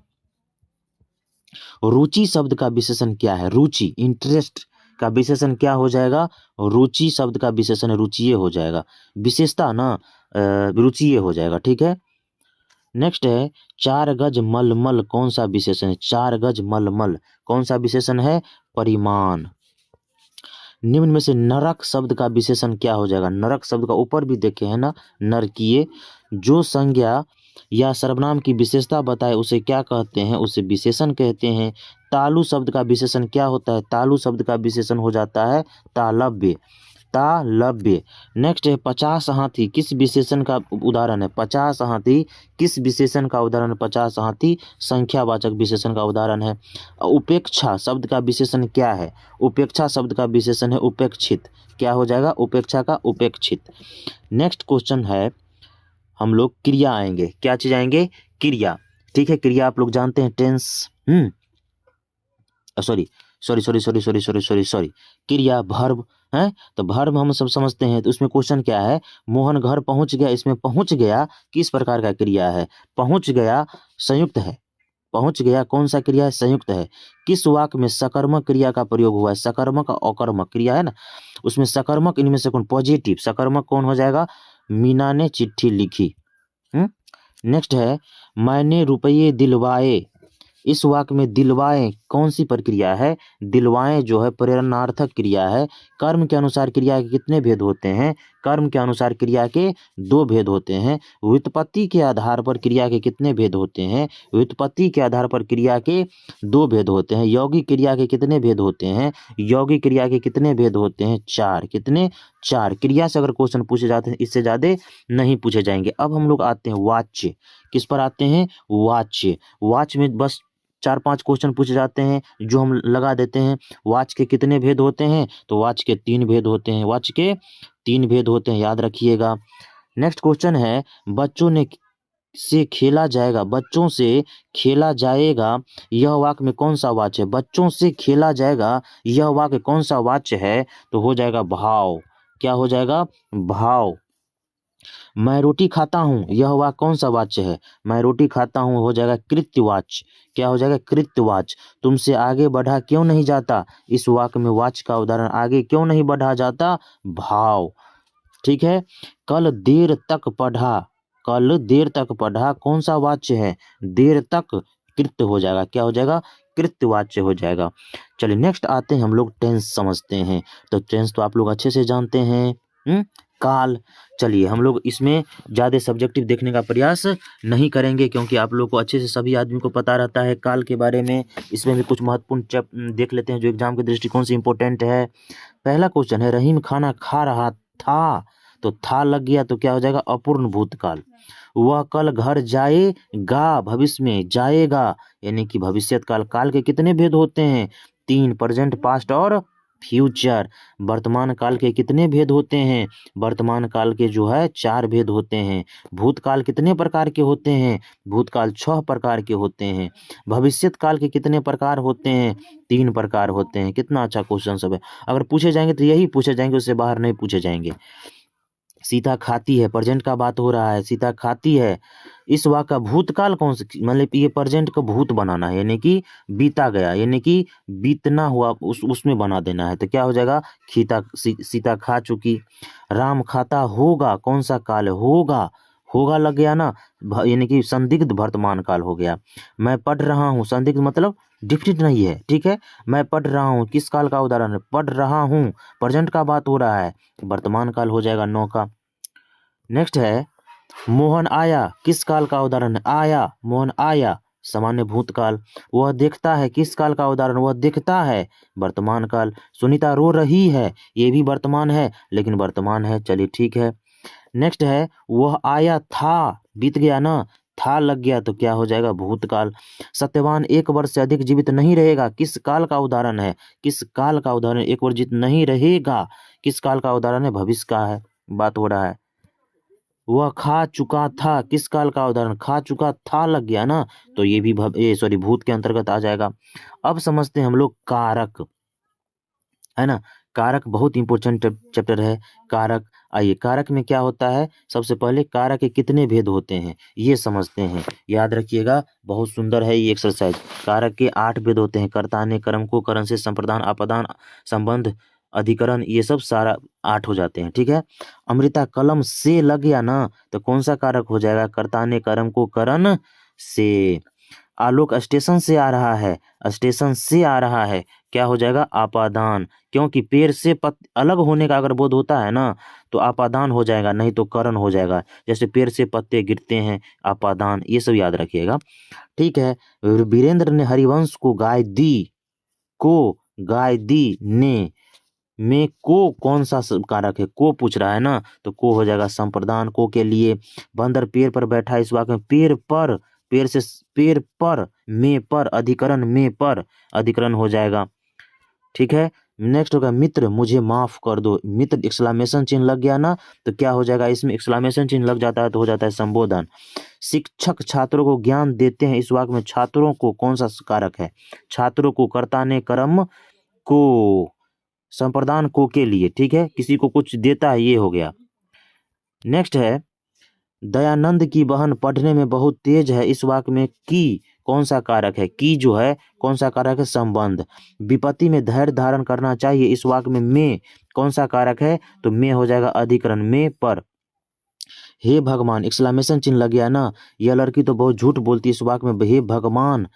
रुचि शब्द का विशेषण क्या है? रुचि, इंटरेस्ट का विशेषण क्या हो जाएगा? रुचि शब्द का विशेषण रुचिये हो जाएगा। विशेषता ना रुचिये हो जाएगा। ठीक है, नेक्स्ट है 4 गज मलमल, कौन सा विशेषण है? 4 गज मलमल कौन सा विशेषण है? परिमाण। निम्न में से नरक शब्द का विशेषण क्या हो जाएगा? नरक शब्द का ऊपर भी देखे हैं ना, नरकीय। जो संज्ञा या सर्वनाम की विशेषता बताए उसे क्या कहते हैं? उसे विशेषण कहते हैं। तालु शब्द का विशेषण क्या होता है? तालु शब्द का विशेषण हो जाता है तालव्य, तालव्य। नेक्स्ट है 50 हाथी, किस विशेषण का उदाहरण है? 50 हाथी किस विशेषण का उदाहरण है? 50 हाथी संख्यावाचक विशेषण का उदाहरण है। उपेक्षा शब्द का विशेषण क्या है? उपेक्षा शब्द का विशेषण है उपेक्षित। क्या हो जाएगा? उपेक्षा का उपेक्षित। नेक्स्ट क्वेश्चन है, हम लोग क्रिया आएंगे। क्या चीज आएंगे? क्रिया। ठीक है, क्रिया आप लोग जानते हैं, टेंस, सॉरी, क्रिया वर्ब है। तो वर्ब हम सब समझते हैं। तो उसमें क्वेश्चन क्या है? मोहन घर पहुंच गया, इसमें पहुंच गया किस प्रकार का क्रिया है? पहुंच गया संयुक्त है, पहुंच गया कौन सा क्रिया है, संयुक्त है। किस वाक्य में सकर्मक क्रिया का प्रयोग हुआ है, सकर्मक और अकर्मक क्रिया है ना, उसमें सकर्मक इनमें से कौन, पॉजिटिव सकर्मक कौन हो जाएगा, मीना ने चिट्ठी लिखी। नेक्स्ट है मैंने रुपये दिलवाए, इस वाक्य में दिलवाएं कौन सी प्रक्रिया है, दिलवाएं जो है प्रेरणार्थक क्रिया है। कर्म के अनुसार क्रिया के कितने भेद होते हैं, कर्म के अनुसार क्रिया के 2 भेद होते हैं। व्युत्पत्ति के आधार पर क्रिया के कितने भेद होते हैं, व्युत्पत्ति के आधार पर क्रिया के 2 भेद होते हैं। यौगिक क्रिया के कितने भेद होते हैं, यौगिक क्रिया के कितने भेद होते हैं, 4। कितने, 4। क्रिया से अगर क्वेश्चन पूछे जाते हैं, इससे ज्यादा नहीं पूछे जाएंगे। अब हम लोग आते हैं वाच्य, किस पर आते हैं, वाच्य। वाच्य में बस 4-5 क्वेश्चन पूछे जाते हैं जो हम लगा देते हैं। वाच्य के कितने भेद होते हैं, तो वाच्य के 3 भेद होते हैं, वाच्य के 3 भेद होते हैं, याद रखिएगा। नेक्स्ट क्वेश्चन है बच्चों ने से खेला जाएगा, बच्चों से खेला जाएगा, यह वाक्य में कौन सा वाच्य है, बच्चों से खेला जाएगा यह वाक्य कौन सा वाच्य है, तो हो जाएगा भाव। क्या हो जाएगा, भाव। मैं रोटी खाता हूँ, यह वाक्य कौन सा वाच्य है, मैं रोटी खाता हूँ हो जाएगा कृत्यवाच्य। क्या हो जाएगा, कृत्यवाच्य। तुमसे आगे बढ़ा क्यों नहीं जाता, इस वाक्य में वाच्य का उदाहरण आगे क्यों नहीं बढ़ा जाता, भाव। ठीक है। कल देर तक पढ़ा, कल देर तक पढ़ा कौन सा वाच्य है, देर तक कृत्य हो जाएगा। क्या हो जाएगा, कृत्यवाच्य हो जाएगा। चलिए नेक्स्ट आते हैं हम लोग टेंस समझते हैं। तो टेंस तो आप लोग अच्छे से जानते हैं। काल। चलिए हम लोग इसमें ज़्यादा सब्जेक्टिव देखने का प्रयास नहीं करेंगे क्योंकि आप लोग को अच्छे से सभी आदमी को पता रहता है काल के बारे में। इसमें भी कुछ महत्वपूर्ण देख लेते हैं जो एग्जाम के दृष्टिकोण से इम्पोर्टेंट है। पहला क्वेश्चन है रहीम खाना खा रहा था, तो था लग गया तो क्या हो जाएगा, अपूर्ण भूतकाल। वह कल घर जाएगा, भविष्य में जाएगा यानी कि भविष्यत काल। काल के कितने भेद होते हैं, 3, प्रेजेंट, पास्ट और फ्यूचर। वर्तमान काल के कितने भेद होते हैं, वर्तमान काल के जो है 4 भेद होते हैं। भूतकाल कितने प्रकार के होते हैं, भूतकाल 6 प्रकार के होते हैं। भविष्यत काल के कितने प्रकार होते हैं, 3 प्रकार होते हैं। कितना अच्छा क्वेश्चन सब है, अगर पूछे जाएंगे तो यही पूछे जाएंगे, उससे बाहर नहीं पूछे जाएंगे। सीता खाती है, प्रेजेंट का बात हो रहा है, सीता खाती है। इस वाक्य का भूतकाल कौन सा, मतलब ये प्रेजेंट को भूत बनाना है यानी कि बीता गया यानी कि बीतना हुआ उसमें बना देना है। तो क्या हो जाएगा, सीता खा चुकी। राम खाता होगा कौन सा काल है, होगा, होगा लग गया ना, यानी कि संदिग्ध वर्तमान काल हो गया। मैं पढ़ रहा हूँ, संदिग्ध मतलब डिफिनिट नहीं है, ठीक है। मैं पढ़ रहा हूँ किस काल का उदाहरण है, पढ़ रहा हूँ, प्रेजेंट का बात हो रहा है, वर्तमान काल हो जाएगा 9 का। नेक्स्ट है मोहन आया, किस काल का उदाहरण है, आया, मोहन आया, सामान्य भूतकाल। वह देखता है, किस काल का उदाहरण, वह दिखता है, वर्तमान काल। सुनीता रो रही है, ये भी वर्तमान है लेकिन वर्तमान है, चलिए ठीक है। नेक्स्ट है वह आया था, बीत गया ना, था लग गया तो क्या हो जाएगा, भूतकाल। सत्यवान 1 वर्ष से अधिक जीवित नहीं रहेगा, किस काल का उदाहरण है, किस काल का उदाहरण, 1 वर्ष जीवित नहीं रहेगा, किस काल का उदाहरण है, भविष्य का है, बात हो रहा है। वह खा चुका था, किस काल का उदाहरण, खा चुका था लग गया ना, तो ये भी भूत के अंतर्गत आ जाएगा। अब समझते हैं हम लोग कारक, है ना। कारक बहुत इंपॉर्टेंट चैप्टर है, कारक। आइए कारक में क्या होता है, सबसे पहले कारक के कितने भेद होते हैं ये समझते हैं, याद रखिएगा, बहुत सुंदर है ये एक्सरसाइज। कारक के 8 भेद होते हैं, कर्तान्य, कर्म को, करण से, संप्रदान, अपादान, संबंध, अधिकरण, ये सब सारा 8 हो जाते हैं, ठीक है। अमृता कलम से लग गया ना, तो कौन सा कारक हो जाएगा, कर्तान्य, कर्म को, करण से। आलोक स्टेशन से आ रहा है, स्टेशन से आ रहा है, क्या हो जाएगा, आपादान, क्योंकि पेड़ से अलग होने का अगर बोध होता है ना तो आपादान हो जाएगा, नहीं तो करण हो जाएगा। जैसे पेड़ से पत्ते गिरते हैं, आपादान, ये सब याद रखिएगा, ठीक है। वीरेंद्र ने हरिवंश को गाय दी, को गाय दी ने में को कौन सा कारक है, को पूछ रहा है ना, तो को हो जाएगा संप्रदान, को के लिए। बंदर पेड़ पर बैठा, इस वाक्य में पेड़ पर, पेड़ से, पेड़ पर, में पर, अधिकरण, में पर, अधिकरण हो जाएगा, ठीक है। नेक्स्ट होगा मित्र मुझे माफ कर दो, मित्र एक्सक्लेमेशन चिन्ह लग गया ना, तो क्या हो जाएगा, इसमें एक्सक्लेमेशन चिन्ह लग जाता है तो हो जाता है संबोधन। शिक्षक छात्रों को ज्ञान देते हैं, इस वाक्य में छात्रों को कौन सा कारक है, छात्रों को, कर्ता ने, कर्म को, संप्रदान को के लिए, ठीक है, किसी को कुछ देता है, ये हो गया। नेक्स्ट है दयानंद की बहन पढ़ने में बहुत तेज है, इस वाक्य में की कौन सा कारक है? की जो है कौन सा कारक है? संबंध। विपत्ति में धैर्य धारण करना चाहिए, इस वाक्य में कौन सा कारक है? तो में हो जाएगा अधिकरण। में पर हे भगवान, एक्सक्लेमेशन चिन्ह लग गया ना, यह लड़की तो बहुत झूठ बोलती है, इस वाक्य में हे भगवान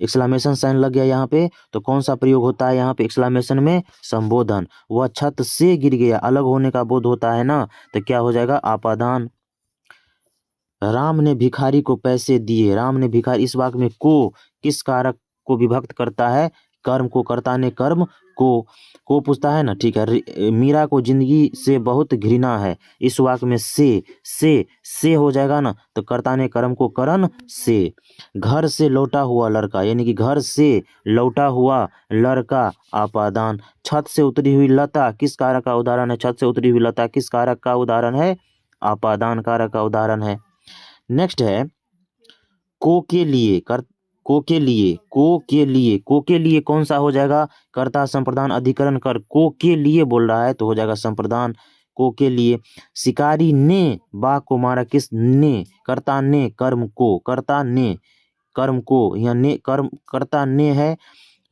एक्सक्लेमेशन साइन लग गया यहाँ पे, तो कौन सा प्रयोग होता है यहाँ पे एक्सक्लेमेशन में? संबोधन। वह छत से गिर गया, अलग होने का बोध होता है ना, तो क्या हो जाएगा? आपादान। राम ने भिखारी को पैसे दिए, राम ने भिखारी, इस वाक्य में को किस कारक को विभक्त करता है? कर्म को। कर्ता ने कर्म को पूछता है ना, ठीक है। मीरा को जिंदगी से बहुत घृणा है, इस वाक्य में से हो जाएगा ना, तो कर्ता ने कर्म को करण से। घर से लौटा हुआ लड़का, यानी कि घर से लौटा हुआ लड़का, आपादान। छत से उतरी हुई लता किस कारक का उदाहरण है? छत से उतरी हुई लता किस कारक का उदाहरण है? आपादान कारक का उदाहरण है। नेक्स्ट है को के लिए। को के लिए कौन सा हो जाएगा? कर्ता संप्रदान अधिकरण कर, को के लिए बोल रहा है तो हो जाएगा संप्रदान। को के लिए। शिकारी ने बाघ को मारा, किस ने? कर्ता ने कर्म को, कर्ता ने कर्म को, यहाँ ने कर्म, कर्ता ने है,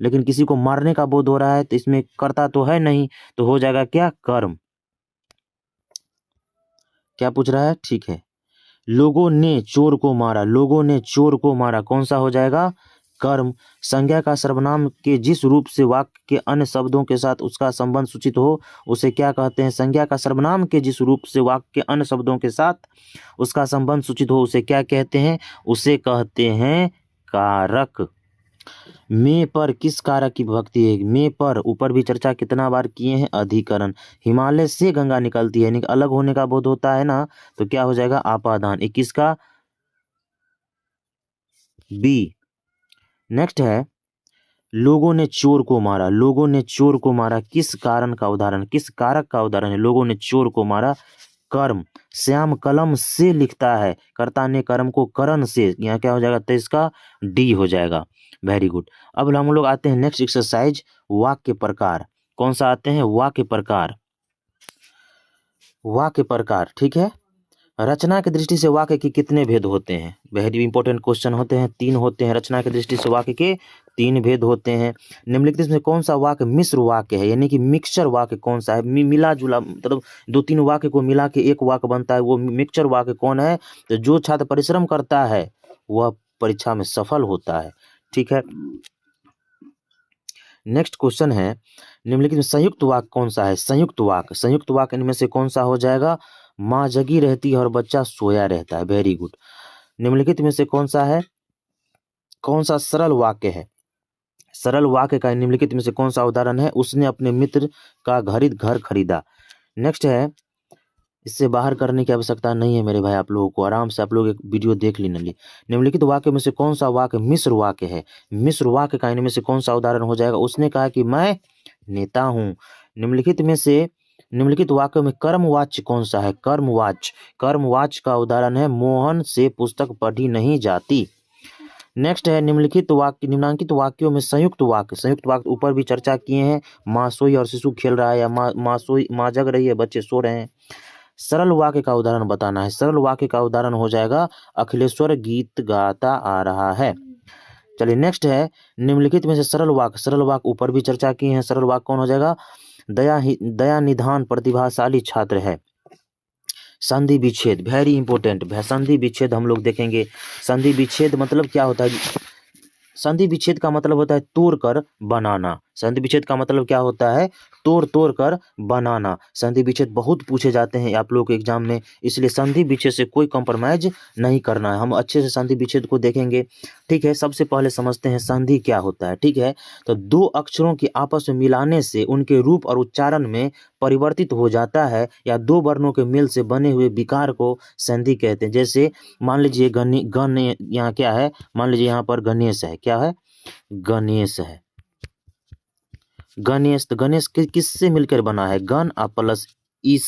लेकिन किसी को मारने का बोध हो रहा है तो इसमें कर्ता तो है नहीं, तो हो जाएगा क्या? कर्म। क्या पूछ रहा है? ठीक है। लोगों ने चोर को मारा, लोगों ने चोर को मारा, कौन सा हो जाएगा? कर्म। संज्ञा का सर्वनाम के जिस रूप से वाक्य के अन्य शब्दों के साथ उसका संबंध सूचित हो उसे क्या कहते हैं? संज्ञा का सर्वनाम के जिस रूप से वाक्य के अन्य शब्दों के साथ उसका संबंध सूचित हो उसे क्या कहते हैं? उसे कहते हैं कारक। में पर किस कारक की विभक्ति है? में पर ऊपर भी चर्चा कितना बार किए हैं? अधिकरण। हिमालय से गंगा निकलती है, यानी कि अलग होने का बोध होता है ना, तो क्या हो जाएगा? आपादान। 21 का बी। नेक्स्ट है लोगों ने चोर को मारा, लोगों ने चोर को मारा किस कारण का उदाहरण, किस कारक का उदाहरण है? लोगों ने चोर को मारा, कर्म। श्याम कलम से लिखता है, कर्ता ने कर्म को करण से, यहाँ क्या हो जाएगा? तो इसका डी हो जाएगा। Very good. अब हम लोग आते हैं नेक्स्ट एक्सरसाइज, वाक्य प्रकार। कौन सा आते हैं? वाक्य प्रकार। वाक्य प्रकार, ठीक है। रचना की दृष्टि से वाक्य के कितने भेद होते हैं? वेरी इंपॉर्टेंट क्वेश्चन होते हैं, 3 होते हैं। रचना की दृष्टि से वाक्य के 3 भेद होते हैं। निम्नलिखित में कौन सा वाक्य मिश्र वाक्य है, यानी कि मिक्सचर वाक्य कौन सा है? मिला जुला, मतलब 2-3 वाक्य को मिला के एक वाक्य बनता है, वो मिक्सचर वाक्य कौन है? तो जो छात्र परिश्रम करता है वह परीक्षा में सफल होता है, ठीक है। नेक्स्ट क्वेश्चन है निम्नलिखित में संयुक्त वाक्य कौन सा है? संयुक्त वाक्य, संयुक्त वाक्य इनमें से कौन सा हो जाएगा? माँ जगी रहती है और बच्चा सोया रहता है। Very good. निम्नलिखित में से कौन सा है? कौन सा सरल वाक्य है? सरल वाक्य का निम्नलिखित में से कौन सा उदाहरण है? उसने अपने मित्र का घर खरीदा। नेक्स्ट है, इससे बाहर करने की आवश्यकता नहीं है मेरे भाई, आप लोगों को आराम से आप लोग एक वीडियो देख लेना। निम्नलिखित वाक्य में से कौन सा वाक्य मिश्र वाक्य है? मिश्र वाक्य का इनमें से कौन सा उदाहरण हो जाएगा? उसने कहा कि मैं नेता हूँ। निम्नलिखित में से निम्नलिखित वाक्य में कर्मवाच्य कौन सा है? कर्मवाच्य, कर्मवाच्य का उदाहरण है मोहन से पुस्तक पढ़ी नहीं जाती। नेक्स्ट है निम्नलिखित वाक्य, निम्नांकित वाक्यों में संयुक्त वाक्य। संयुक्त वाक्य ऊपर भी चर्चा किए हैं, माँ सोई और शिशु खेल रहा है, या माँ जग रही है, बच्चे सो रहे हैं। सरल वाक्य का उदाहरण बताना है। सरल वाक्य का उदाहरण हो जाएगा अखिलेश्वर गीत गाता आ रहा है। चलिए नेक्स्ट है निम्नलिखित में से सरल वाक्य। सरल वाक्य ऊपर भी चर्चा किए हैं। सरल वाक्य कौन हो जाएगा? दया निधान प्रतिभाशाली छात्र है। संधि विच्छेद, वेरी इंपॉर्टेंट। संधि विच्छेद हम लोग देखेंगे। संधि विच्छेद मतलब क्या होता है? संधि विच्छेद का मतलब होता है तोड़ कर बनाना। संधि विच्छेद का मतलब क्या होता है? तोड़ कर बनाना। संधि विच्छेद बहुत पूछे जाते हैं आप लोगों के एग्जाम में, इसलिए संधि विच्छेद से कोई कॉम्प्रोमाइज नहीं करना है। हम अच्छे से संधि विच्छेद को देखेंगे, ठीक है। सबसे पहले समझते हैं संधि क्या होता है, ठीक है। तो 2 अक्षरों के आपस में मिलाने से उनके रूप और उच्चारण में परिवर्तित हो जाता है, या 2 वर्णों के मेल से बने हुए विकार को संधि कहते हैं। जैसे मान लीजिए गण यहाँ क्या है? मान लीजिए यहाँ पर गणेश है, क्या है? गणेश है। गणेश, तो गणेश किससे मिलकर बना है? गण प्लस इस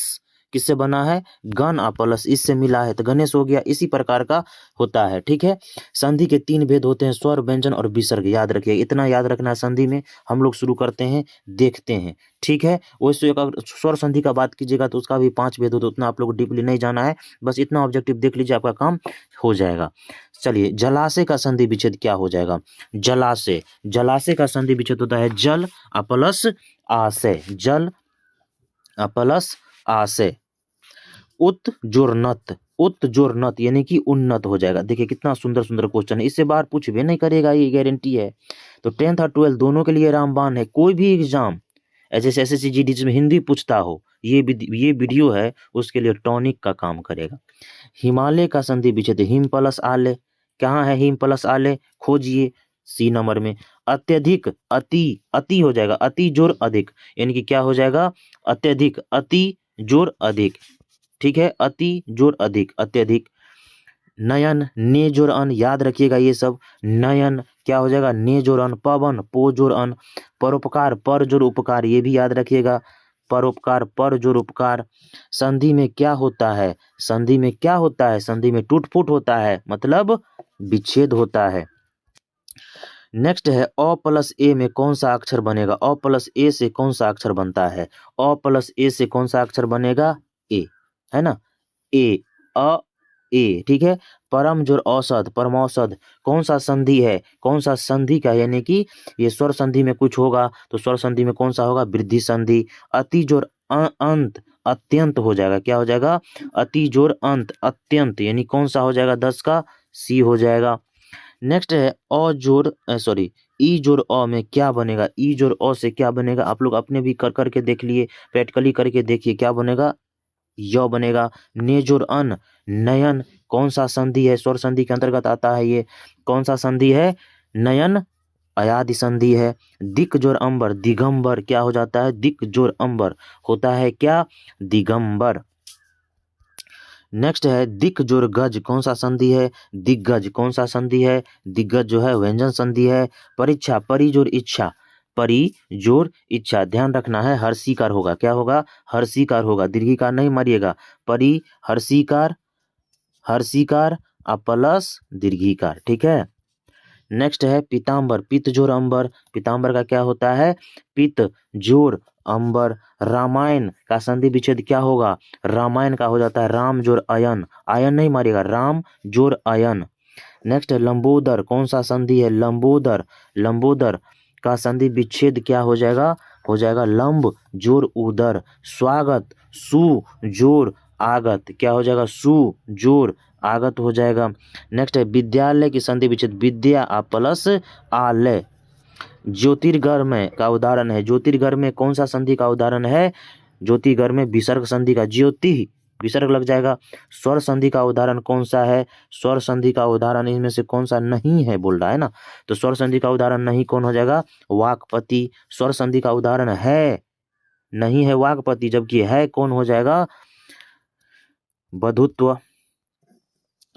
किससे बना है, गण आ प्लस इससे मिला है तो गणेश हो गया। इसी प्रकार का होता है, ठीक है। संधि के 3 भेद होते हैं, स्वर, व्यंजन और विसर्ग, याद रखिए, इतना याद रखना है संधि में। हम लोग शुरू करते हैं, देखते हैं, ठीक है। वैसे अगर स्वर संधि का बात कीजिएगा तो उसका भी 5 भेद होते हैं, उतना आप लोग डीपली नहीं जाना है, बस इतना ऑब्जेक्टिव देख लीजिए, आपका काम हो जाएगा। चलिए, जलाशय का संधि विच्छेद क्या हो जाएगा, जलाशय, जलाशय का संधि विच्छेद होता है जल प्लस आशय, जल प्लस आशय। उत्जोरनत, उत्जोरनत यानी कि उन्नत हो जाएगा। देखिए कितना सुंदर सुंदर क्वेश्चन है, इससे बाहर पूछ भी नहीं करेगा, ये गारंटी है। तो 10th और 12th दोनों के लिए रामबाण है। कोई भी एग्जाम जैसे SSC GD में हिंदी पूछता हो, ये वीडियो है उसके लिए टॉनिक का काम करेगा। हिमालय का संधि विच्छेद, हिम प्लस आलय, कहाँ है हिम प्लस आलय, खोजिए C नंबर में। अत्यधिक, अति, अति हो जाएगा, अति जोर अधिक, यानी कि क्या हो जाएगा, अत्यधिक, अति जोर अधिक, ठीक है, अति जोर अधिक, अत्यधिक। नयन, ने जोर अन, याद रखिएगा ये सब, नयन क्या हो जाएगा, ने जोर अन। पवन, पो जोर अन। परोपकार, पर जोर उपकार, ये भी याद रखिएगा, परोपकार, पर जोर उपकार। संधि में क्या होता है, संधि में क्या होता है, संधि में टूट फूट होता है, मतलब विच्छेद होता है। नेक्स्ट है अ प्लस ए में कौन सा अक्षर बनेगा, अ प्लस ए से कौन सा अक्षर बनता है, अ प्लस ए से कौन सा अक्षर बनेगा, ए, है ना, ए, अ, ए, ठीक है। परम जोर औसत, परमौसत, कौन सा संधि है, कौन सा संधि का, यानी कि ये स्वर संधि में कुछ होगा तो स्वर संधि में कौन सा होगा, वृद्धि संधि। अति जोर अंत, अत्यंत हो जाएगा, क्या हो जाएगा, अति जोर अंत, अत्यंत, यानी कौन सा हो जाएगा, 10 का C हो जाएगा। नेक्स्ट है अ जोर सॉरी ई जोर अ में क्या बनेगा, ई जोर अ से क्या बनेगा, आप लोग अपने भी कर करके देख लिए, प्रैक्टिकली करके देखिए क्या बनेगा, य बनेगा। ने जोर अन, नयन, कौन सा संधि है, स्वर संधि के अंतर्गत आता है ये, कौन सा संधि है, नयन अयादि संधि है। दिक जोर अंबर, दिगंबर, क्या हो जाता है, दिक जोर अंबर होता है क्या, दिगंबर। नेक्स्ट है दिक जोर गज, कौन सा संधि है, दिग्गज, कौन सा संधि है, दिग्गज जो है व्यंजन संधि है। परीक्षा, परि जोर इच्छा, परि जोर इच्छा, ध्यान रखना है हर्षीकार होगा, क्या होगा, हर्षीकार होगा, दीर्घिकार नहीं मारिएगा, परि हर्षीकार, हर्षीकार प्लस दीर्घिकार, ठीक है। नेक्स्ट है पीताम्बर, पित्त जोर अंबर, पीताम्बर का क्या होता है, पित्त जोर अंबर। रामायण का संधि विच्छेद क्या होगा, रामायण का हो जाता है राम जोर अयन, आयन नहीं मारेगा, राम जोर अयन। नेक्स्ट है लंबोदर, कौन सा संधि है, लंबोदर, लंबोदर का संधि विच्छेद क्या हो जाएगा, हो जाएगा लंब जोर उदर। स्वागत, सु जोर आगत, क्या हो जाएगा, सु जोर आगत हो जाएगा। नेक्स्ट है विद्यालय की संधि विच्छेद, विद्या प्लस आलय। ज्योतिर्गमय का उदाहरण है, ज्योतिर्गमय में कौन सा संधि का उदाहरण है, ज्योतिर्गमय में विसर्ग संधि का, ज्योति विसर्ग लग जाएगा। स्वर संधि का उदाहरण कौन सा है, स्वर संधि का उदाहरण इनमें से कौन सा नहीं है बोल रहा है ना, तो स्वर संधि का उदाहरण नहीं कौन हो जाएगा, वाक्पति। स्वर संधि का उदाहरण है, नहीं है वाक्पति, जबकि है कौन हो जाएगा, बधुत्व।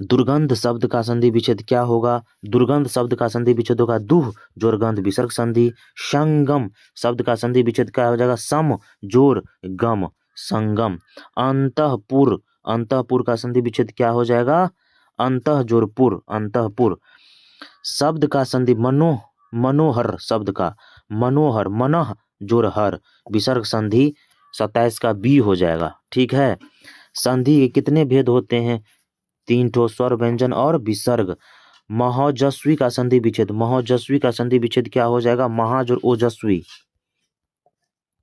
दुर्गंध शब्द का संधि विच्छेद क्या होगा, दुर्गंध शब्द का संधि विच्छेद होगा दुह जोर गंध विसर्ग संधि। संगम शब्द का संधि विच्छेद क्या हो जाएगा, सम जोर गम संगम। अंतःपुर, अंतःपुर का संधि विच्छेद क्या हो जाएगा, अंतः जोर पुर, अंतःपुर। शब्द का संधि मनोहर शब्द का, मनोहर, मनः जोर हर विसर्ग संधि 27 का B हो जाएगा, ठीक है। संधि के कितने भेद होते हैं, 3 ठो, स्वर, व्यंजन और विसर्ग। महोजस्वी का संधि विच्छेद, महोजस्वी का संधि विच्छेद क्या हो जाएगा, महा जोर ओजस्वी।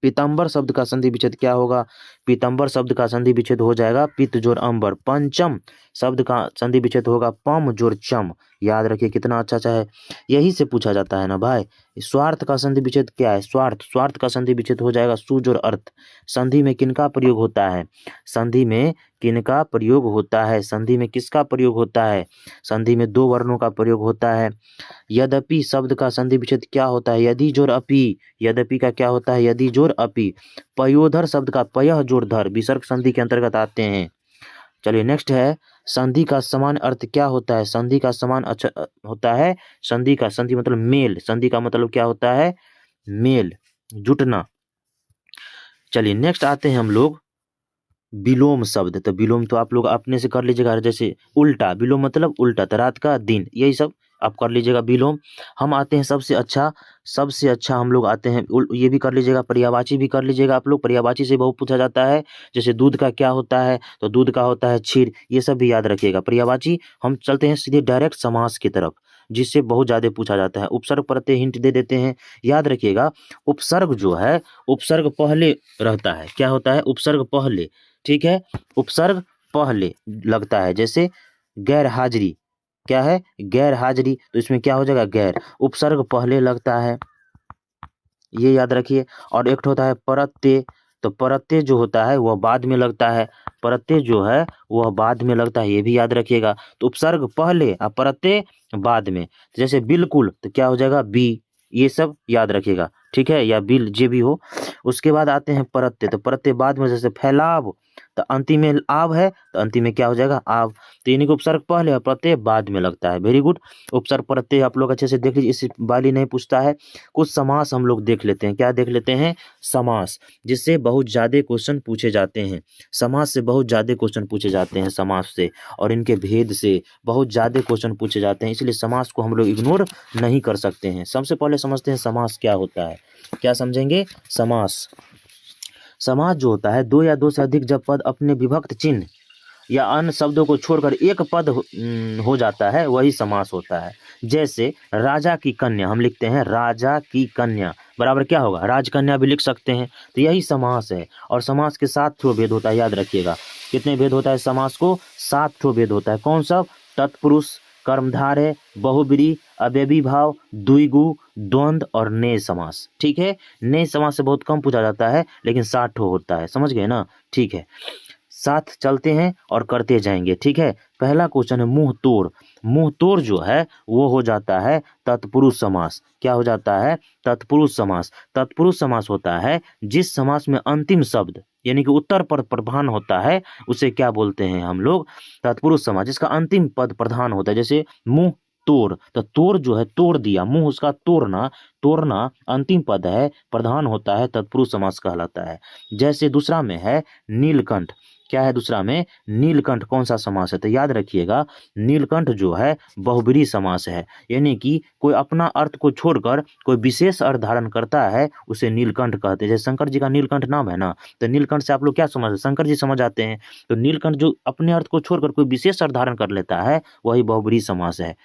पीताम्बर शब्द का संधि विच्छेद क्या होगा, पीताम्बर शब्द का संधि विच्छेद हो जाएगा पित्त जोर अंबर। पंचम शब्द का संधि विच्छेद होगा पम जोर चम, याद रखिए कितना अच्छा अच्छा है, यही से पूछा जाता है ना भाई। स्वार्थ का संधि विच्छेद क्या है, स्वार्थ, स्वार्थ का संधि विच्छेद हो जाएगा सु जोर अर्थ। संधि में किनका प्रयोग होता है, संधि में किनका प्रयोग होता है, संधि में किसका प्रयोग होता है, संधि में 2 वर्णों का प्रयोग होता है। यद्यपि शब्द का संधि विच्छेद क्या होता है, यदि जोर अपि, यद्यपि का क्या होता है, यदि जोर अपि। पयोधर शब्द का पयः जोर धर विसर्ग संधि के अंतर्गत आते हैं। चलिए नेक्स्ट है संधि का समान अर्थ क्या होता है, संधि का समान होता है, संधि का, संधि मतलब मेल, संधि का मतलब क्या होता है, मेल, जुटना। चलिए नेक्स्ट आते हैं हम लोग विलोम शब्द, तो विलोम तो आप लोग अपने से कर लीजिएगा, जैसे उल्टा, विलोम मतलब उल्टा, तो रात का दिन, यही सब आप कर लीजिएगा विलोम। हम आते हैं सबसे अच्छा हम लोग आते हैं ये भी कर लीजिएगा, पर्यायवाची भी कर लीजिएगा आप लोग, पर्यायवाची से बहुत पूछा जाता है। जैसे दूध का क्या होता है, तो दूध का होता है क्षीर, ये सब भी याद रखिएगा पर्यायवाची। हम चलते हैं सीधे डायरेक्ट समास की तरफ, जिससे बहुत ज़्यादा पूछा जाता है। उपसर्ग प्रत्यय हिंट दे देते हैं, याद रखिएगा। उपसर्ग जो है, उपसर्ग पहले रहता है, क्या होता है, उपसर्ग पहले, ठीक है, उपसर्ग पहले लगता है। जैसे गैर हाजिरी, क्या है, गैर हाजिरी, तो इसमें क्या हो जाएगा, गैर, उपसर्ग पहले लगता है, ये याद रखिए। और एक होता है प्रत्यय, तो प्रत्यय जो होता है वह बाद में लगता है, प्रत्यय जो है वह बाद में लगता है, ये भी याद रखिएगा। तो उपसर्ग पहले और प्रत्यय बाद में, जैसे बिल्कुल, तो क्या हो जाएगा, बी, ये सब याद रखिएगा, ठीक है, या बिल, जे भी हो। उसके बाद आते हैं प्रत्यय, तो प्रत्यय बाद में, जैसे फैलाव, तो अंतिम में आव है, तो अंतिम में क्या हो जाएगा, आव। तो इन्हीं को उपसर्ग पहले और प्रत्यय बाद में लगता है। Very good. उपसर्ग प्रत्यय आप लोग अच्छे से देख लीजिए, इस वाली नहीं पूछता है। कुछ समास हम लोग देख लेते हैं, क्या देख लेते हैं, समास, जिससे बहुत ज़्यादा क्वेश्चन पूछे जाते हैं। समास से बहुत ज़्यादा क्वेश्चन पूछे जाते हैं, समास से और इनके भेद से बहुत ज़्यादा क्वेश्चन पूछे जाते हैं, इसलिए समास को हम लोग इग्नोर नहीं कर सकते हैं। सबसे पहले समझते हैं समास क्या होता है, क्या समझेंगे, समास। समास जो होता है, दो या दो से अधिक जब पद अपने विभक्त चिन्ह या अन्य शब्दों को छोड़कर एक पद हो जाता है, वही समास होता है। जैसे राजा की कन्या, हम लिखते हैं राजा की कन्या, बराबर क्या होगा, राजकन्या भी लिख सकते हैं, तो यही समास है। और समास के 7 ठो भेद होता है, याद रखिएगा। कितने भेद होता है समास को, 7 ठो भेद होता है। कौन सा, तत्पुरुष, कर्मधारय, बहुब्रीहि, अव्ययी भाव, द्विगु, द्वंद्व और नए समास, ठीक है। नए समास से बहुत कम पूछा जाता है, लेकिन 7 ठो होता है, समझ गए ना, ठीक है। साथ चलते हैं और करते जाएंगे, ठीक है। पहला क्वेश्चन है मुंह तोड़। मुंह तोड़ जो है वो हो जाता है तत्पुरुष समास, क्या हो जाता है, तत्पुरुष समास। तत्पुरुष समास होता है जिस समास में अंतिम शब्द यानी कि उत्तर पद प्रधान होता है, उसे क्या बोलते हैं हम लोग, तत्पुरुष समास, जिसका अंतिम पद प्रधान होता है। जैसे मुंह तोड़, तो तोड़ जो है तोड़ दिया, मुंह उसका तोड़ना, तोड़ना अंतिम पद है, प्रधान होता है, तत्पुरुष समास कहलाता है। जैसे दूसरा में है नीलकंठ, क्या है दूसरा में, नीलकंठ, कौन सा समास है, तो याद रखिएगा, नीलकंठ जो है बहुब्रीहि समास है, यानी कि कोई अपना अर्थ को छोड़कर कोई विशेष अर्थ धारण करता है, उसे नीलकंठ कहते हैं। जैसे शंकर जी का नीलकंठ नाम है ना, तो नीलकंठ से आप लोग क्या समझ, शंकर जी समझ आते हैं। तो नीलकंठ जो अपने अर्थ को छोड़कर कोई विशेष अर्थ धारण कर लेता है, वही बहुब्रीहि समास है।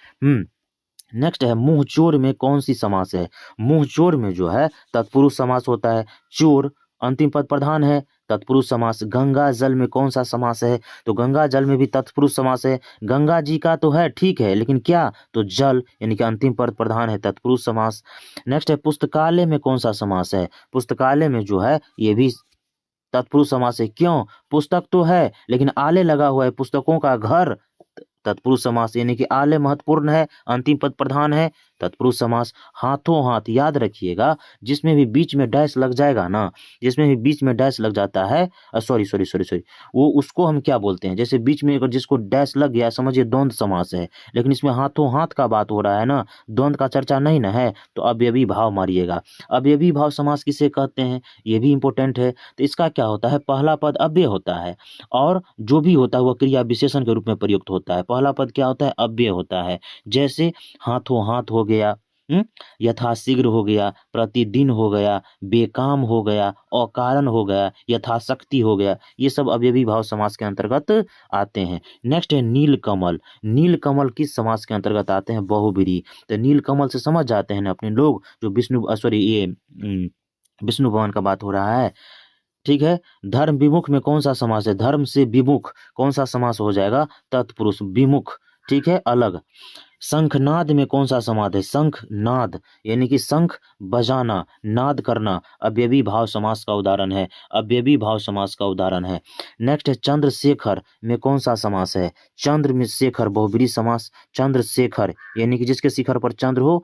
नेक्स्ट है मुंह चोर में कौन सी समास है। मुंह चोर में जो है तत्पुरुष समास होता है, चोर अंतिम पद प्रधान है, तत्पुरुष समास। गंगा जल में कौन सा समास है, तो गंगा जल में भी तत्पुरुष समास है। गंगा जी का तो है, ठीक है, लेकिन क्या, तो जल यानी कि अंतिम पद प्रधान है, तत्पुरुष समास। नेक्स्ट है पुस्तकालय में कौन सा समास है। पुस्तकालय में जो है ये भी तत्पुरुष समास है। क्यों, पुस्तक तो है लेकिन आले लगा हुआ है, पुस्तकों का घर, तत्पुरुष समास, यानी कि आले महत्वपूर्ण है, अंतिम पद प्रधान है, तत्पुरुष समास। हाथों हाथ, याद रखिएगा, जिसमें भी बीच में डैश लग जाएगा ना, जिसमें भी बीच में डैश लग जाता है, सॉरी सॉरी सॉरी सॉरी, वो उसको हम क्या बोलते हैं, जैसे बीच में अगर जिसको डैश लग गया, समझिए द्वंद्व समास है। लेकिन इसमें हाथों हाथ का बात हो रहा है ना, द्वंद्व का चर्चा नहीं ना है, तो अव्ययी भाव मारिएगा। अव्ययी भाव समास किसे कहते हैं, ये भी इंपॉर्टेंट है। तो इसका क्या होता है, पहला पद अव्यय होता है और जो भी होता है वह क्रिया विशेषण के रूप में प्रयुक्त होता है। पहला पद क्या होता है, अव्यय होता है। जैसे हाथों हाथ हो गया, यथाशीघ्र हो गया, प्रतिदिन हो गया, बेकाम हो गया, अकारण हो गया, यथाशक्ति हो गया, ये सब अव्ययी भाव समास के अंतर्गत आते हैं। नेक्स्ट है नीलकमल। नीलकमल किस समास के अंतर्गत आते हैं, बहुब्रीहि। तो नीलकमल से समझ जाते हैं ना अपने लोग, जो विष्णु भगवान का बात हो रहा है, ठीक है। धर्म विमुख में कौन सा समास है, धर्म से विमुख कौन सा समास हो जाएगा, तत्पुरुष, विमुख, ठीक है, अलग। शंखनाद में कौन सा समास है, शंख नाद, यानी कि शंख बजाना, नाद करना, अव्ययी भाव समास का उदाहरण है, अव्ययी भाव समास का उदाहरण है। नेक्स्ट है चंद्रशेखर में कौन सा समास है, चंद्र में शेखर, बहुब्रीहि समास। चंद्रशेखर यानी कि जिसके शिखर पर चंद्र हो,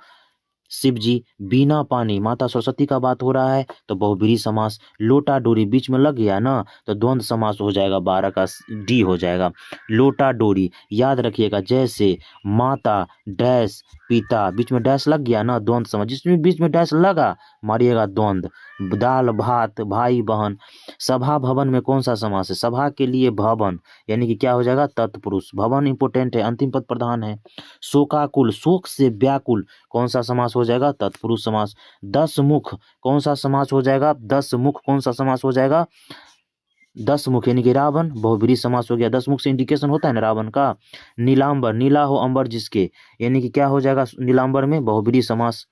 शिव जी बिना पानी, माता सरस्वती का बात हो रहा है तो बहुब्रीहि समास। लोटा डोरी बीच में लग गया ना तो द्वंद्व समास हो जाएगा, 12 का डी हो जाएगा। लोटा डोरी याद रखिएगा, जैसे माता डैश पिता, बीच में डैश लग गया ना द्वंद्व समास, जिसमें बीच में डैश लगा मारिएगा द्वंद्व। दाल भात भाई बहन। सभा भवन में कौन सा समास है? सभा के लिए भवन यानी कि क्या हो जाएगा? तत्पुरुष। भवन इंपोर्टेंट है, अंतिम पद प्रधान है। शोकाकुल, शोक से व्याकुल, कौन सा समास हो जाएगा? तत्पुरुष समास। 10 मुख कौन सा समास हो जाएगा? 10 मुख कौन सा समास हो जाएगा? 10 मुख यानी कि रावण, बहुब्रीहि समास हो गया। 10 मुख से इंडिकेशन होता है ना रावण का। नीलांबर, नीला हो अंबर जिसके, यानी कि क्या हो जाएगा नीलांबर में? बहुब्रीहि समास।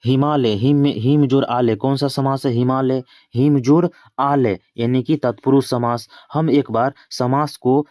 हिमालय, हिम में हिम जोड़ आले, कौन सा समास है? हिमालय। हिम जोड़ आलय यानी कि तत्पुरुष समास। हम एक बार समास को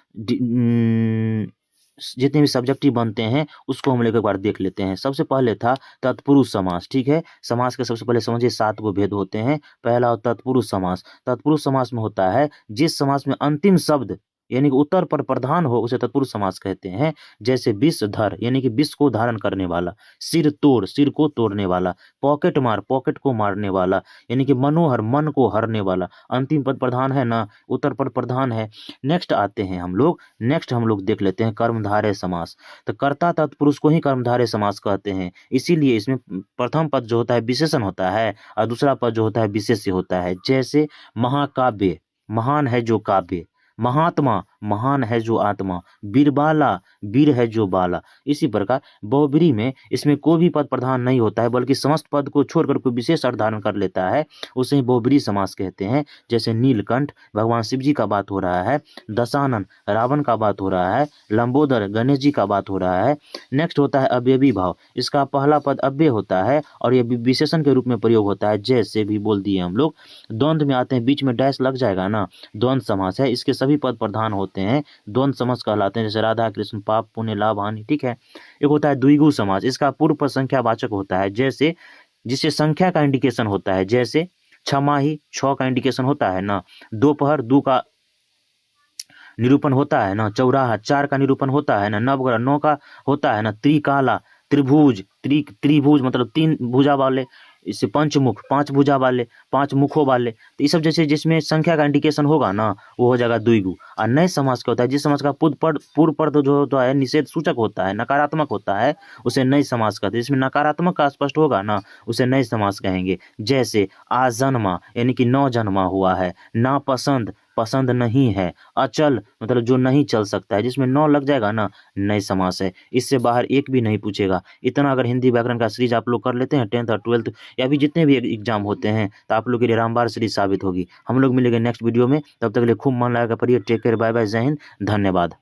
जितने भी सब्जेक्टिव बनते हैं उसको हम लोग एक बार देख लेते हैं। सबसे पहले था तत्पुरुष समास, ठीक है। समास के सबसे पहले समझिए 7 गो भेद होते हैं। पहला तत्पुरुष समास। तत्पुरुष समास में होता है जिस समास में अंतिम शब्द यानी कि उत्तर पर प्रधान हो उसे तत्पुरुष समास कहते हैं। जैसे विषधर यानी कि विष को धारण करने वाला। सिर तोड़, सिर को तोड़ने वाला। पॉकेट मार, पॉकेट को मारने वाला यानी कि मनोहर, मन को हरने वाला। अंतिम पद प्रधान है ना, उत्तर पद प्रधान है। नेक्स्ट आते हैं हम लोग देख लेते हैं कर्मधारय समास। तो कर्ता तत्पुरुष को ही कर्मधारय समास कहते हैं, इसीलिए इसमें प्रथम पद जो होता है विशेषण होता है और दूसरा पद जो होता है विशेष्य होता है। जैसे महाकाव्य, महान है जो काव्य। महात्मा, महान है जो आत्मा। बीरबाला, वीर है जो बाला। इसी प्रकार बहुब्रीहि में इसमें कोई भी पद प्रधान नहीं होता है बल्कि समस्त पद को छोड़कर कोई विशेष अर्थ धारण कर लेता है, उसे ही बहुब्रीहि समास कहते हैं। जैसे नीलकंठ, भगवान शिव जी का बात हो रहा है। दशानन, रावण का बात हो रहा है। लंबोदर, गणेश जी का बात हो रहा है। नेक्स्ट होता है अव्ययी भाव, इसका पहला पद अव्यय होता है और यह विशेषण के रूप में प्रयोग होता है। जैसे भी बोल दिए हम लोग। द्वंद्व में आते हैं, बीच में डैश लग जाएगा ना, द्वंद्व समास है। इसके सभी पद प्रधान होते हैं, द्वंद्व समास कहलाते हैं। जैसे राधा कृष्ण, पाप पुण्य लाभ हानि, ठीक है। एक होता है द्विगु समास, इसका पूर्व पद संख्यावाचक होता है। जैसे जिससे संख्या का इंडिकेशन होता है, जैसे छमाही, 6 का इंडिकेशन होता है ना। दोपहर, 2 का निरूपण होता है ना। चौराहा, 4 का निरूपण होता है ना। नवग्रह, 9 का होता है ना। त्रिकाला, त्रिभुज, त्रिभुज मतलब 3 भुजा वाले। इससे पंचमुख, 5 भुजा वाले, 5 मुखों वाले। तो ये सब जैसे जिसमें संख्या का इंडिकेशन होगा ना वो हो जाएगा द्विगु। और नए समास क्या होता है? जिस समास का पूर्व पद जो होता है निषेध सूचक होता है, नकारात्मक होता है, उसे नए समास कहते हैं। जिसमें नकारात्मक का स्पष्ट होगा ना उसे नए समास कहेंगे। जैसे आजन्मा यानी कि 9 जन्मा हुआ है। नापसंद, पसंद नहीं है। अचल मतलब जो नहीं चल सकता है, जिसमें 9 लग जाएगा ना नए समास है। इससे बाहर एक भी नहीं पूछेगा। इतना अगर हिंदी व्याकरण का सीरीज आप लोग कर लेते हैं 10th और 12th या भी जितने भी एग्जाम होते हैं तो आप लोग के लिए रामबाण सीरीज साबित होगी। हम लोग मिलेंगे नेक्स्ट वीडियो में, तब तक के लिए खूब मन लगाकर पढ़िए। टेक केयर, बाय बाय, जय हिंद, धन्यवाद।